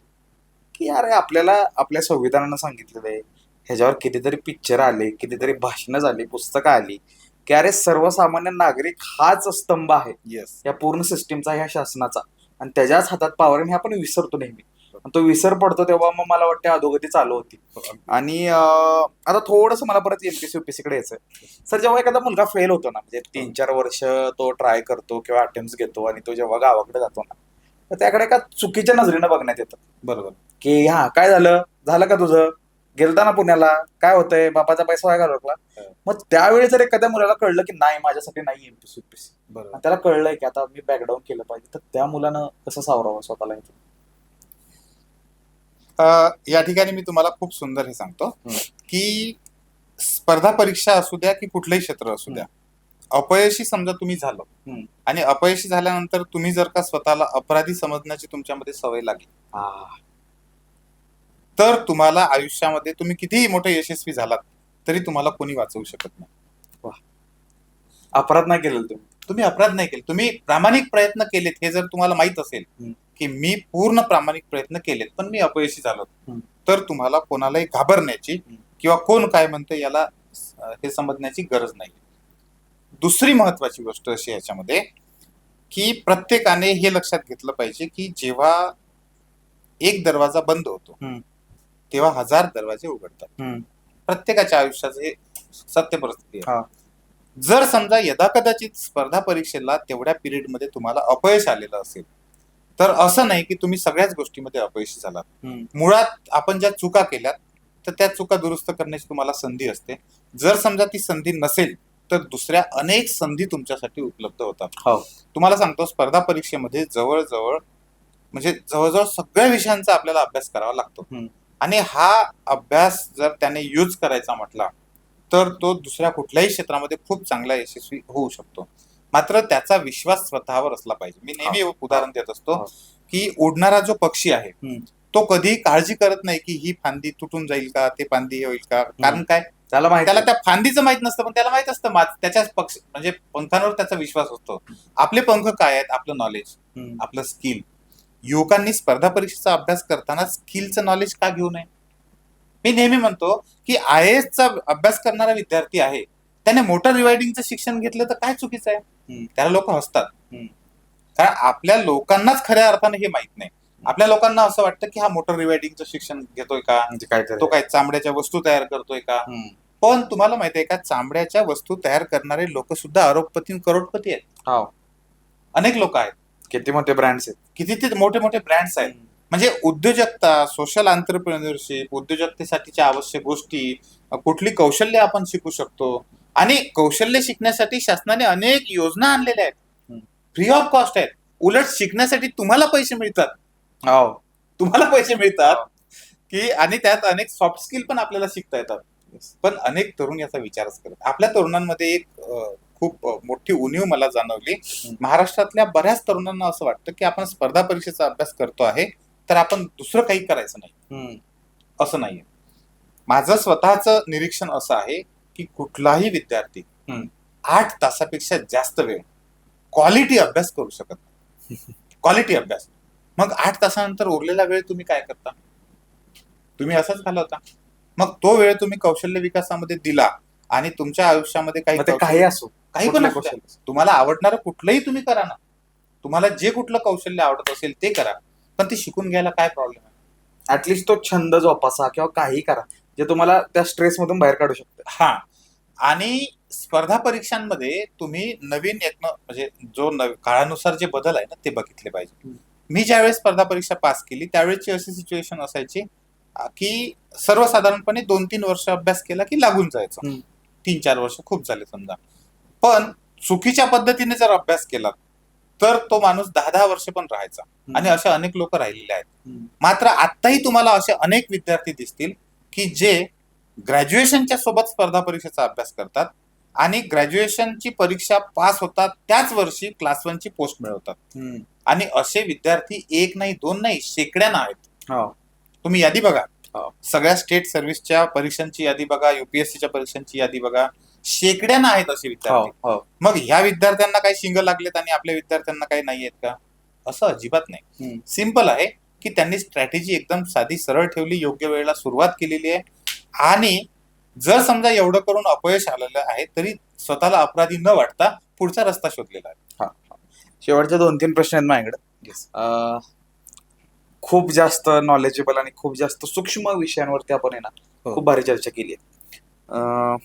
की अरे आपल्याला आपल्या संविधानानं सांगितलेलं आहे, ह्याच्यावर कितीतरी पिक्चर आले, कितीतरी भाषणं झाली, पुस्तकं आली की अरे सर्वसामान्य नागरिक हाच स्तंभ आहे येस. या पूर्ण सिस्टीमचा, ह्या शासनाचा, आणि त्याच्याच हातात पावर. हे आपण विसरतो नेहमी. तो विसर पडतो तेव्हा मग मला वाटतं अधोगती चालू होती. आणि आता थोडंसं मला परत एमपीसी युपीसी कडे यायचं. सर, जेव्हा एखादा मुलगा फेल होतो ना, म्हणजे 3-4 वर्ष तो ट्राय करतो किंवा अटेम्प्ट घेतो आणि तो जेव्हा गावाकडे जातो ना, तर त्याकडे एका चुकीच्या नजरेनं बघण्यात येतं. बरोबर. की हा काय झालं का तुझं, गेलता ना पुण्याला, काय होतंय, बापाचा पैसा वाया घालवला. मग त्यावेळी जर एखाद्या मुलाला कळलं की नाही माझ्यासाठी नाही एमपीसी युपीसी, बरोबर. त्याला कळलंय की आता मी बॅकडाऊन केलं पाहिजे, तर त्या मुलानं कसं सावरावं स्वतःला? या ठिकाणी मी तुम्हाला खूप सुंदर हे सांगतो की स्पर्धा परीक्षा असू द्या की कुठलंही क्षेत्र असू द्या, अपयशी समजा तुम्ही झालो आणि अपयशी झाल्यानंतर तुम्ही जर का स्वतःला अपराधी समजण्याची तुमच्यामध्ये सवय लागली तर तुम्हाला आयुष्यामध्ये तुम्ही कितीही मोठे यशस्वी झालात तरी तुम्हाला कोणी वाचवू शकत नाही. अपराध नाही केलेला तुम्ही अपराध नाही केले, तुम्ही प्रामाणिक प्रयत्न केलेत हे जर तुम्हाला माहित असेल की मी पूर्ण प्रामाणिक प्रयत्न केलेत पण मी अपयशी झालो, तर तुम्हाला कोणालाही घाबरण्याची किंवा कोण काय म्हणतं याला हे समजण्याची गरज नाही. दुसरी महत्वाची गोष्ट अशी याच्यामध्ये की प्रत्येकाने हे लक्षात घेतलं पाहिजे की जेव्हा एक दरवाजा बंद होतो तेव्हा 1000 दरवाजे उघडतात. प्रत्येकाच्या आयुष्याचं हे सत्य परिस्थिती आहे. जर समजा यदाकदाचित स्पर्धा परीक्षेला तेवढ्या पिरियडमध्ये तुम्हाला अपयश आलेलं असेल तर असं नाही की तुम्ही सगळ्याच गोष्टीमध्ये अपयशी झालात. मुळात आपण ज्या चुका केल्यात तर त्या चुका दुरुस्त करण्याची तुम्हाला संधी असते. जर समजा ती संधी नसेल तर दुसऱ्या अनेक संधी तुमच्यासाठी उपलब्ध होतात. तुम्हाला सांगतो स्पर्धा परीक्षेमध्ये जवळजवळ सगळ्या विषयांचा आपल्याला अभ्यास करावा लागतो. आणि हा अभ्यास जर त्याने यूज करायचा म्हटला तर तो दुसऱ्या कुठल्याही क्षेत्रामध्ये खूप चांगला यशस्वी होऊ शकतो. मात्र त्याचा विश्वास स्वतःवर असला पाहिजे. मी नेहमी उदाहरण देत असतो की उडणारा जो पक्षी आहे तो कधी काळजी करत नाही की ही फांदी तुटून जाईल का, ते फांदी हे होईल का. कारण काय, त्याला त्या फांदीचं माहित नसतं पण त्याला माहित असतं त्याच्या म्हणजे पंखांवर त्याचा विश्वास असतो. आपले पंख काय आहेत, आपलं नॉलेज, आपलं स्किल. युवकांनी स्पर्धा परीक्षेचा अभ्यास करताना स्किलचं नॉलेज का घेऊ नये. मी नेहमी म्हणतो की IAS चा अभ्यास करणारा विद्यार्थी आहे त्याने मोटर रिवायडिंगचं शिक्षण घेतलं तर काय चुकीचं आहे. त्याला लोक हसतात. कारण आपल्या लोकांनाच खऱ्या अर्थाने हे माहित नाही. आपल्या लोकांना असं वाटतं की हा मोटर रिवायडिंगचं शिक्षण घेतोय का, तो काय चांबड्याच्या वस्तू तयार करतोय का. पण तुम्हाला माहिती आहे का, चांबड्याच्या वस्तू तयार करणारे लोक सुद्धा अरबपती करोडपती आहेत. अनेक लोक आहेत, किती मोठे ब्रँड्स आहेत, किती मोठे मोठे ब्रँड्स आहेत. म्हणजे उद्योजकता, सोशल एंटरप्रेन्योरशिप, उद्योजकतेसाठीच्या आवश्यक गोष्टी, कुठली कौशल्य आपण शिकू शकतो. आणि कौशल्य शिकण्यासाठी शासनाने अनेक योजना आणलेल्या आहेत, फ्री ऑफ कॉस्ट आहेत. उलट शिकण्यासाठी तुम्हाला पैसे मिळतात. तुम्हाला पैसे मिळतात की आणि त्यात अनेक सॉफ्ट स्किल पण आपल्याला शिकता येतात. पण अनेक तरुण याचा विचारच करत. आपल्या तरुणांमध्ये एक खूप मोठी उणीव मला जाणवली. महाराष्ट्रातल्या बऱ्याच तरुणांना असं वाटतं की आपण स्पर्धा परीक्षेचा अभ्यास करतो आहे तर आपण दुसरं काही करायचं नाही. असं नाहीये. माझं स्वतःचं निरीक्षण असं आहे की कुठलाही विद्यार्थी 8 तासापेक्षा जास्त वेळ क्वालिटी अभ्यास करू शकत नाही. क्वालिटी अभ्यास. मग 8 तासानंतर उरलेला वेळ तुम्ही काय करता, तुम्ही असंच घालवता. मग तो वेळ तुम्ही कौशल्य विकासामध्ये दिला आणि तुमच्या आयुष्यामध्ये काही असो, काही पण असो, तुम्हाला आवडणारं कुठलंही तुम्ही करा ना. तुम्हाला जे कुठलं कौशल्य आवडत असेल ते करा, पण ते शिकून घ्यायला काय प्रॉब्लेम आहे. ऍटलिस्ट तो छंद जोपासा किंवा काही करा जे तुम्हाला त्या स्ट्रेस मधून बाहेर काढू शकतं. आणि स्पर्धा परीक्षांमध्ये तुम्ही नवीन म्हणजे जो काळानुसार जे बदल आहे ना ते बघितले पाहिजे. मी ज्यावेळेस स्पर्धा परीक्षा पास केली त्यावेळेची अशी सिच्युएशन असायची की सर्वसाधारणपणे 2-3 वर्ष अभ्यास केला की लागून जायचं. 3-4 वर्ष खूप झाले समजा. पण चुकीच्या पद्धतीने जर अभ्यास केला तर तो माणूस 10-10 वर्ष पण राहायचा. आणि असे अनेक लोक राहिलेले आहेत. मात्र आत्ताही तुम्हाला असे अनेक विद्यार्थी दिसतील की जे ग्रॅज्युएशनच्या सोबत स्पर्धा परीक्षेचा अभ्यास करतात आणि ग्रॅज्युएशनची परीक्षा पास होतात त्याच वर्षी क्लास 1 ची पोस्ट मिळवतात. आणि असे विद्यार्थी एक नाही, दोन नाही, शेकड्यानं आहेत. तुम्ही यादी बघा, सगळ्या स्टेट सर्व्हिसच्या परीक्षांची यादी बघा, UPSCच्या परीक्षांची यादी बघा, शेकड्यानं आहेत असे विद्यार्थी. मग ह्या विद्यार्थ्यांना काही शिंग लागलेत आणि आपल्या विद्यार्थ्यांना काही नाही आहेत का? असं अजिबात नाही. सिंपल आहे की त्यांनी स्ट्रॅटेजी एकदम साधी सरळ ठेवली, योग्य वेळेला सुरुवात केलेली आहे. आणि जर समजा एवढं करून अपयश आलेलं आहे तरी स्वतःला अपराधी न वाटता पुढचा रस्ता शोधलेला आहे. शेवटचे 2-3 प्रश्न आहेत माझ्याकडे. खूप जास्त नॉलेजेबल आणि खूप जास्त सूक्ष्म विषयांवरती आपण आहे ना खूप भारी चर्चा केली आहे.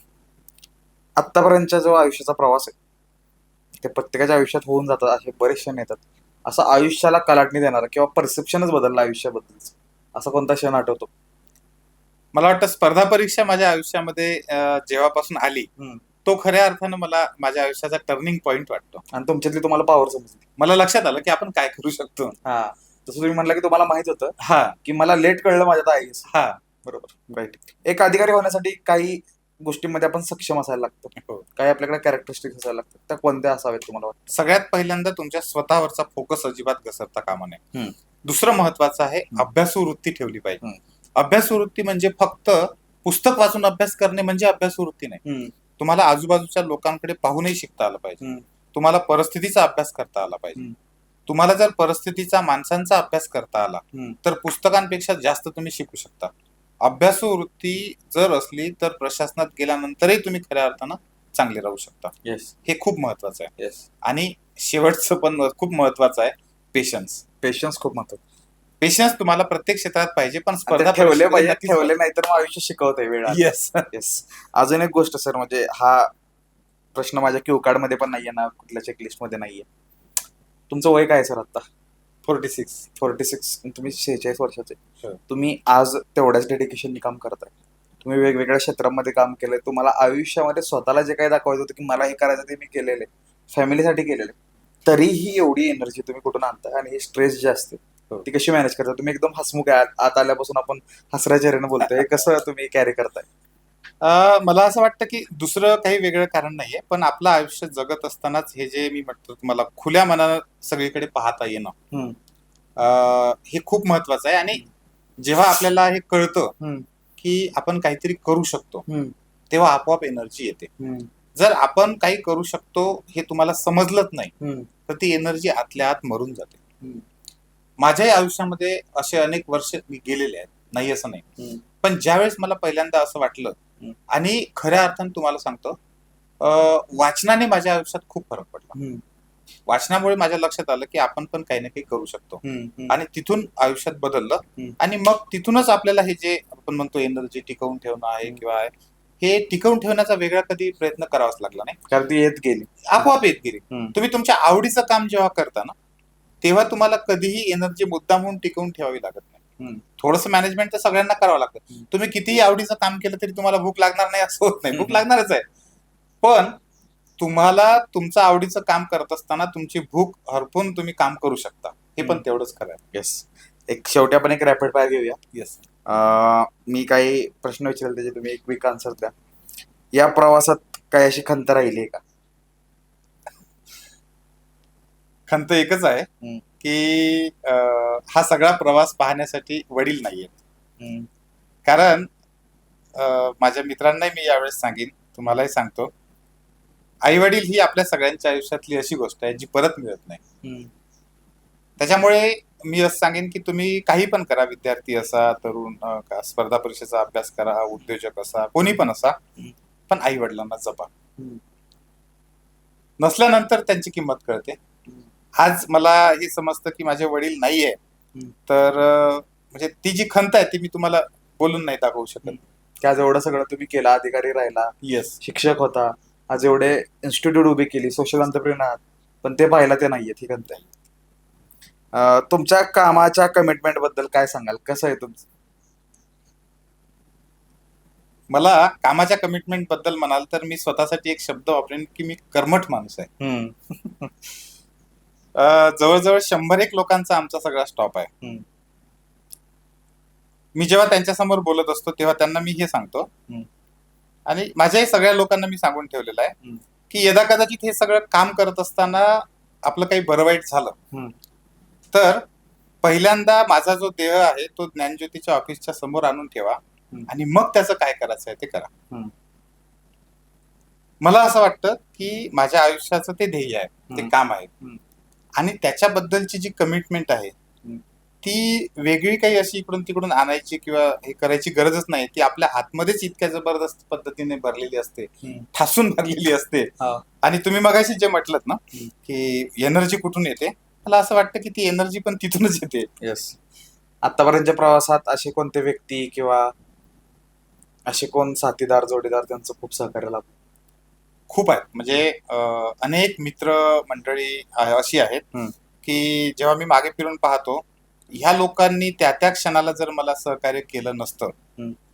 आतापर्यंतचा जो आयुष्याचा प्रवास आहे ते प्रत्येकाच्या आयुष्यात होऊन जातात, असे बरेच क्षण येतात. असं आयुष्याला कलाटणी देणारा किंवा परसेप्शनच बदलला आयुष्याबद्दल असा कोणता क्षण आठवतो? मला वाटतं स्पर्धा परीक्षा माझ्या आयुष्यामध्ये जेव्हापासून आली तो खऱ्या अर्थानं मला माझ्या आयुष्याचा टर्निंग पॉइंट वाटतो. आणि तुमच्यातली तुम्हाला पॉवर समजली. मला लक्षात आलं की आपण काय करू शकतो. जसं तुम्ही म्हणला की तुम्हाला माहित होतं की मला लेट कळलं माझ्यात IAS. बरोबर, राईट. एक अधिकारी होण्यासाठी काही गोष्टींमध्ये आपण सक्षम असायला लागतो, काही आपल्याकडे कॅरेक्टरिस्टिक्स असायला लागतात. त्या कोणत्या असाव्यात तुम्हाला वाटतं? सगळ्यात पहिल्यांदा तुमच्या स्वतःवरचा फोकस अजिबात घसरता कामा नये. दुसरं महत्वाचं आहे अभ्यासू वृत्ती ठेवली पाहिजे. अभ्यासू वृत्ती म्हणजे फक्त पुस्तक वाचून अभ्यास करणे म्हणजे अभ्यासू वृत्ती नाही. तुम्हाला आजूबाजूच्या लोकांकडे पाहूनही शिकता आलं पाहिजे. तुम्हाला परिस्थितीचा अभ्यास करता आला पाहिजे. तुम्हाला जर परिस्थितीचा, माणसांचा अभ्यास करता आला हम्म. तर पुस्तकांपेक्षा जास्त तुम्ही शिकू शकता. अभ्यासू वृत्ती जर असली तर प्रशासनात गेल्यानंतरही तुम्ही खऱ्या अर्थानं चांगले राहू शकता. येस हे खूप महत्वाचं आहे. येस. आणि शेवटचं पण खूप महत्वाचं आहे, पेशन्स. पेशन्स खूप महत्वाचं. पेशन्स तुम्हाला प्रत्येक क्षेत्रात पाहिजे, पण आणि ते स्पर्धा ठेवले परीक्षेमध्ये पाहिजे, नक्कीच ठेवले नाही तर मग आयुष्य शिकवतंय वेळ. येस. येस. अजून एक गोष्ट सर, म्हणजे हा प्रश्न माझ्या क्यू कार्ड मध्ये पण नाहीये ना, कुठल्या चेकलिस्ट मध्ये नाहीये. तुमचं वय काय सर आता? 46. 46. तुम्ही 46 वर्षाचे. हो. तुम्ही आज तेवढ्याच डेडिकेशननी काम करताय. तुम्ही वेगवेगळ्या क्षेत्रांमध्ये काम केलंय. तुम्हाला आयुष्यामध्ये स्वतःला जे काही दाखवायचं होतं की मला हे करायचं ते मी केलेले, फॅमिलीसाठी केलेले, तरीही एवढी एनर्जी तुम्ही कुठून आणताय आणि हे स्ट्रेस जे असते हो. ती कशी मॅनेज करता तुम्ही? एकदम हसमुख आहे, आत आल्यापासून आपण हसऱ्या चेहऱ्याने बोलतोय. हे कसं तुम्ही कॅरी करताय? मला असं वाटतं की दुसरं काही वेगळं कारण नाहीये, पण आपलं आयुष्य जगत असतानाच हे जे मी म्हटलं तुम्हाला, खुल्या मनानं सगळीकडे पाहता येणं, हम्म. हे खूप महत्वाचं आहे. आणि जेव्हा आपल्याला हे कळतं हम्म. की आपण काहीतरी करू शकतो, हम्म. तेव्हा आपोआप एनर्जी येते. हम्म. जर आपण काही करू शकतो हे तुम्हाला समजलंच नाही हम्म. तर ती एनर्जी आतल्या आत मरून जाते. हम्म. माझ्याही आयुष्यामध्ये असे अनेक वर्ष मी गेलेले आहेत, नाही असं नाही. हम्म. पण ज्यावेळेस मला पहिल्यांदा असं वाटलं, हम्म. आणि खऱ्या अर्थानं तुम्हाला सांगतो, वाचनाने माझ्या आयुष्यात खूप फरक पडला. हम्म. वाचनामुळे माझ्या लक्षात आलं की आपण पण काही ना काही करू शकतो. हम्म. आणि तिथून आयुष्यात बदललं. हम्म. आणि मग तिथूनच आपल्याला हे जे आपण म्हणतो एनर्जी टिकवून ठेवणं आहे किंवा आहे, हे टिकवून ठेवण्याचा वेगळा कधी प्रयत्न करावाच लागला नाही, कारण ती येत गेली. आपोआप येत गेली. हम्म. तुम्ही तुमच्या आवडीचं काम जेव्हा करता ना, तेव्हा तुम्हाला कधीही एनर्जी मुद्दाम म्हणून टिकवून ठेवावी लागत नाही. हम्म. थोडंसं मॅनेजमेंट तर सगळ्यांना करावं लागतं. हम्म. तुम्ही कितीही आवडीचं काम केलं तरी तुम्हाला भूक लागणार नाही असं होत नाही, भूक हम्म. लागणारच आहे. पण तुम्हाला तुमचं आवडीचं काम करत असताना तुमची भूक हरपून तुम्ही काम करू शकता, हे पण तेवढंच खरं आहे. येस. एक शेवटी आपण एक रॅपिड फायर घेऊया. येस. मी काही प्रश्न विचारले त्याचे तुम्ही एक क्विक आन्सर द्या. या प्रवासात काही अशी खंत राहिली आहे का? खंत एकच आहे हम्म. की हा सगळा प्रवास पाहण्यासाठी वडील नाहीये. हम्म. कारण माझ्या मित्रांनाही मी यावेळेस सांगेन, तुम्हालाही सांगतो, आई वडील ही आपल्या सगळ्यांच्या आयुष्यातली अशी गोष्ट आहे जी परत मिळत नाही. हम्म. त्याच्यामुळे मी असं सांगेन की तुम्ही काही पण करा, विद्यार्थी असा, तरुण, स्पर्धा परीक्षेचा अभ्यास करा, उद्योजक असा, कोणी पण असा, पण आई वडिलांना जपा. हम्म. नसल्यानंतर त्यांची किंमत कळते. आज मला हे समजतं की माझे वडील नाहीये, तर म्हणजे ती जी खंत आहे ती मी तुम्हाला बोलून नाही दाखवू शकत. की आज एवढं सगळं तुम्ही केला, अधिकारी राहिला, येस. शिक्षक होता, आज एवढे इन्स्टिट्यूट उभी केली, सोशल एंटरप्रेन्योर आहात, पण ते पाहिलं ते नाहीये. ठीक आहे. तुमच्या कामाच्या कमिटमेंट बद्दल काय सांगाल? कसं आहे तुमचं? मला कामाच्या कमिटमेंट बद्दल म्हणाल तर मी स्वतःसाठी एक शब्द वापरेन की मी कर्मठ माणूस आहे. जवळजवळ 100 लोकांचा आमचा सगळा स्टॉप आहे. मी जेव्हा त्यांच्यासमोर बोलत असतो तेव्हा त्यांना मी हे सांगतो, आणि माझ्याही सगळ्या लोकांना मी सांगून ठेवलेलं आहे की यदा कदाचित हे सगळं काम करत असताना आपलं काही बरं वाईट झालं तर पहिल्यांदा माझा जो देह आहे तो ज्ञानज्योतीच्या ऑफिसच्या समोर आणून ठेवा, आणि मग त्याचं काय करायचं आहे ते करा. मला असं वाटतं की माझ्या आयुष्याचं ते ध्येय आहे, ते काम आहे, आणि त्याच्याबद्दलची जी कमिटमेंट आहे ती वेगळी काही अशी इकडून तिकडून आणायची किंवा हे करायची गरजच नाही. ती आपल्या आतमध्येच इतक्या जबरदस्त पद्धतीने भरलेली असते, ठासून भरलेली असते. आणि तुम्ही मगाशी जे म्हटलं ना की एनर्जी कुठून येते, मला असं वाटतं की ती एनर्जी पण तिथूनच येते. येस. आतापर्यंतच्या प्रवासात असे कोणते व्यक्ती किंवा असे कोण साथीदार, जोडीदार त्यांचं खूप सहकार्य लाभलं? खूप आहेत. म्हणजे अनेक मित्र मंडळी अशी आहेत की जेव्हा मी मागे फिरून पाहतो, ह्या लोकांनी त्या त्या क्षणाला जर मला सहकार्य केलं नसतं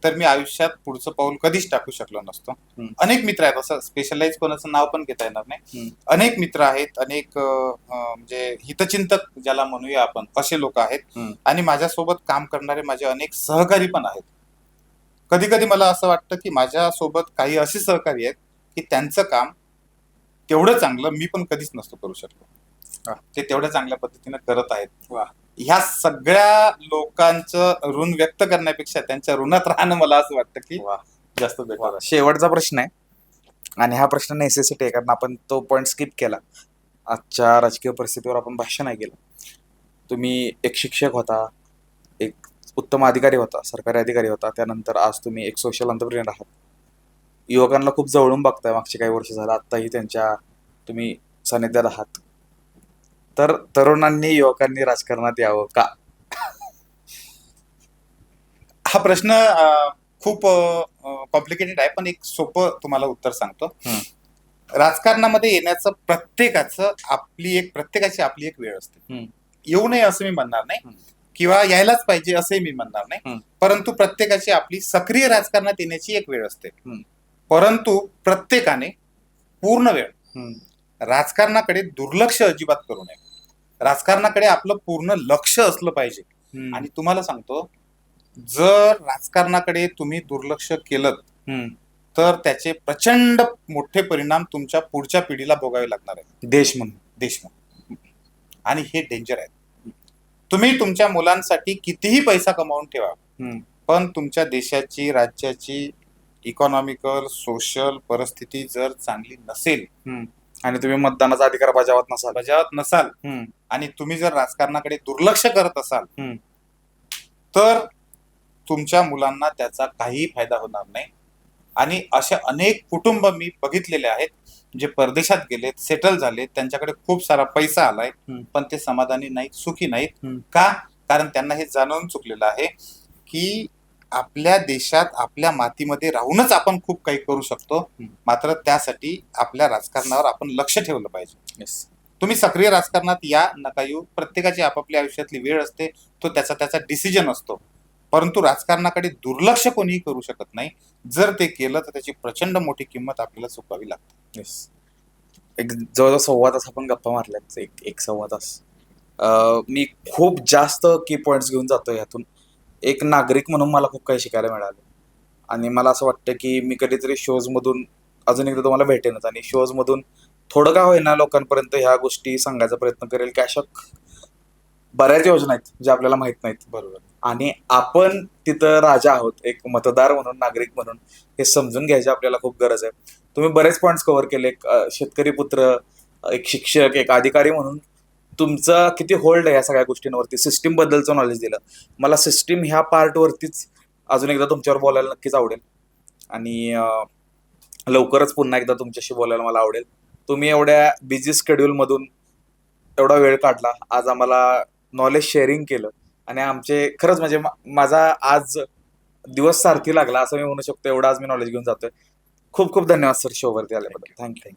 तर मी आयुष्यात पुढचं पाऊल कधीच टाकू शकलो नसतो. अनेक मित्र आहेत, असं स्पेशलाइज कोणाचं नाव पण घेता येणार नाही. अनेक मित्र आहेत, अनेक म्हणजे हितचिंतक ज्याला म्हणूया आपण, असे लोक आहेत. आणि माझ्यासोबत काम करणारे माझे अनेक सहकारी पण आहेत. कधी कधी मला असं वाटतं की माझ्यासोबत काही असे सहकारी आहेत की त्यांचं काम तेवढं चांगलं मी पण कधीच नसतो करू शकलो, ते तेवढ्या चांगल्या पद्धतीने करत आहेत. ह्या सगळ्या लोकांचं ऋण व्यक्त करण्यापेक्षा त्यांच्या ऋणात राहणं मला असं वाटतं की जास्त बेटर. शेवटचा प्रश्न आहे, आणि हा प्रश्न नेसेसिटी आहे कारण आपण तो पॉइंट स्किप केला. आजच्या राजकीय परिस्थितीवर आपण भाष्य नाही केलं. तुम्ही एक शिक्षक होता, एक उत्तम अधिकारी होता, सरकारी अधिकारी होता, त्यानंतर आज तुम्ही एक सोशल एंटरप्रेन्योर आहात. युवकांना खूप जवळून बघताय मागचे काही वर्ष झालं, आत्ताही त्यांच्या तुम्ही सानिध्यात आहात. तर तरुणांनी युवकांनी राजकारणात यावं का? हा प्रश्न खूप कॉम्प्लिकेटेड आहे, पण एक सोपं तुम्हाला उत्तर सांगतो. हम्म. राजकारणामध्ये येण्याचं प्रत्येकाची आपली एक वेळ असते. हम्म. येऊ नये असं मी म्हणणार नाही, हम्म. किंवा यायलाच पाहिजे असंही मी म्हणणार नाही. हम्म. परंतु प्रत्येकाची आपली सक्रिय राजकारणात येण्याची एक वेळ असते. हम्म. परंतु प्रत्येकाने पूर्ण वेळ हम्म. राजकारणाकडे दुर्लक्ष अजिबात करू नये. राजकारणाकडे आपलं पूर्ण लक्ष असलं पाहिजे. हम्म. आणि तुम्हाला सांगतो, जर राजकारणाकडे तुम्ही दुर्लक्ष केलं हम्म. तर त्याचे प्रचंड मोठे परिणाम तुमच्या पुढच्या पिढीला भोगावे लागणार आहेत. देश म्हणून. देशमुख. आणि हे डेंजर आहे. तुम्ही तुमच्या मुलांसाठी कितीही पैसा कमावून ठेवा, हम्म. पण तुमच्या देशाची, राज्याची इकॉनॉमिकल, सोशल परिस्थिती जर चांगली नसेल, हम्म. आणि तुम्ही मतदानाचा अधिकार बजावत नसाल, हम्म. आणि तुम्ही जर राजकारणाकडे दुर्लक्ष करत असाल, हम्म. तर तुमच्या मुलांना त्याचा काहीही फायदा होणार नाही. आणि असे अनेक कुटुंब मी बघितलेले आहेत, जे परदेशात गेलेत, सेटल झालेत, त्यांच्याकडे खूप सारा पैसा आलाय, हम्म. पण ते समाधानी नाहीत, सुखी नाहीत. हम्म. का? कारण त्यांना हे जाणून चुकलेलं आहे की आपल्या देशात, आपल्या मातीमध्ये राहूनच आपण खूप काही करू शकतो. मात्र त्यासाठी आपल्या राजकारणावर आपण लक्ष ठेवलं पाहिजे. येस. तुम्ही सक्रिय राजकारणात या, नका येऊ, प्रत्येकाची आपापल्या आयुष्यातली वेळ असते, तो त्याचा डिसिजन असतो. परंतु राजकारणाकडे दुर्लक्ष कोणीही करू शकत नाही. जर ते केलं तर त्याची प्रचंड मोठी किंमत आपल्याला चुकवावी लागते. येस. एक जवळजवळ 1.25 तास आपण गप्पा मारल्यात. एक 1.25 तास. मी खूप जास्त की पॉइंट्स घेऊन जातो यातून. एक नागरिक म्हणून मला खूप काही शिकायला मिळालं, आणि मला असं वाटतं की मी कधीतरी शोजमधून अजून एकदा तुम्हाला भेटेनच, आणि शोजमधून थोडं का होईना लोकांपर्यंत ह्या गोष्टी सांगायचा प्रयत्न करेल की अशा बऱ्याच योजना आहेत ज्या आपल्याला माहित नाहीत. बरोबर. आणि आपण तिथं राजा आहोत, एक मतदार म्हणून, नागरिक म्हणून हे समजून घ्यायची आपल्याला खूप गरज आहे. तुम्ही बरेच पॉइंट्स कव्हर केले. एक शेतकरी पुत्र, एक शिक्षक, एक अधिकारी म्हणून तुमचा किती होल्ड आहे या सगळ्या गोष्टींवरती. सिस्टीम बद्दलचं नॉलेज दिलं मला. सिस्टीम ह्या पार्टवरतीच अजून एकदा तुमच्यावर बोलायला नक्कीच आवडेल, आणि लवकरच पुन्हा एकदा तुमच्याशी बोलायला मला आवडेल. तुम्ही एवढ्या बिझी स्केड्यूलमधून एवढा वेळ काढला, आज आम्हाला नॉलेज शेअरिंग केलं, आणि आमचे खरंच म्हणजे माझा आज दिवस सारखी लागला असं मी म्हणू शकतो. एवढं आज मी नॉलेज घेऊन जातोय. खूप खूप धन्यवाद सर शोवरती आल्याबद्दल. थँक्यू.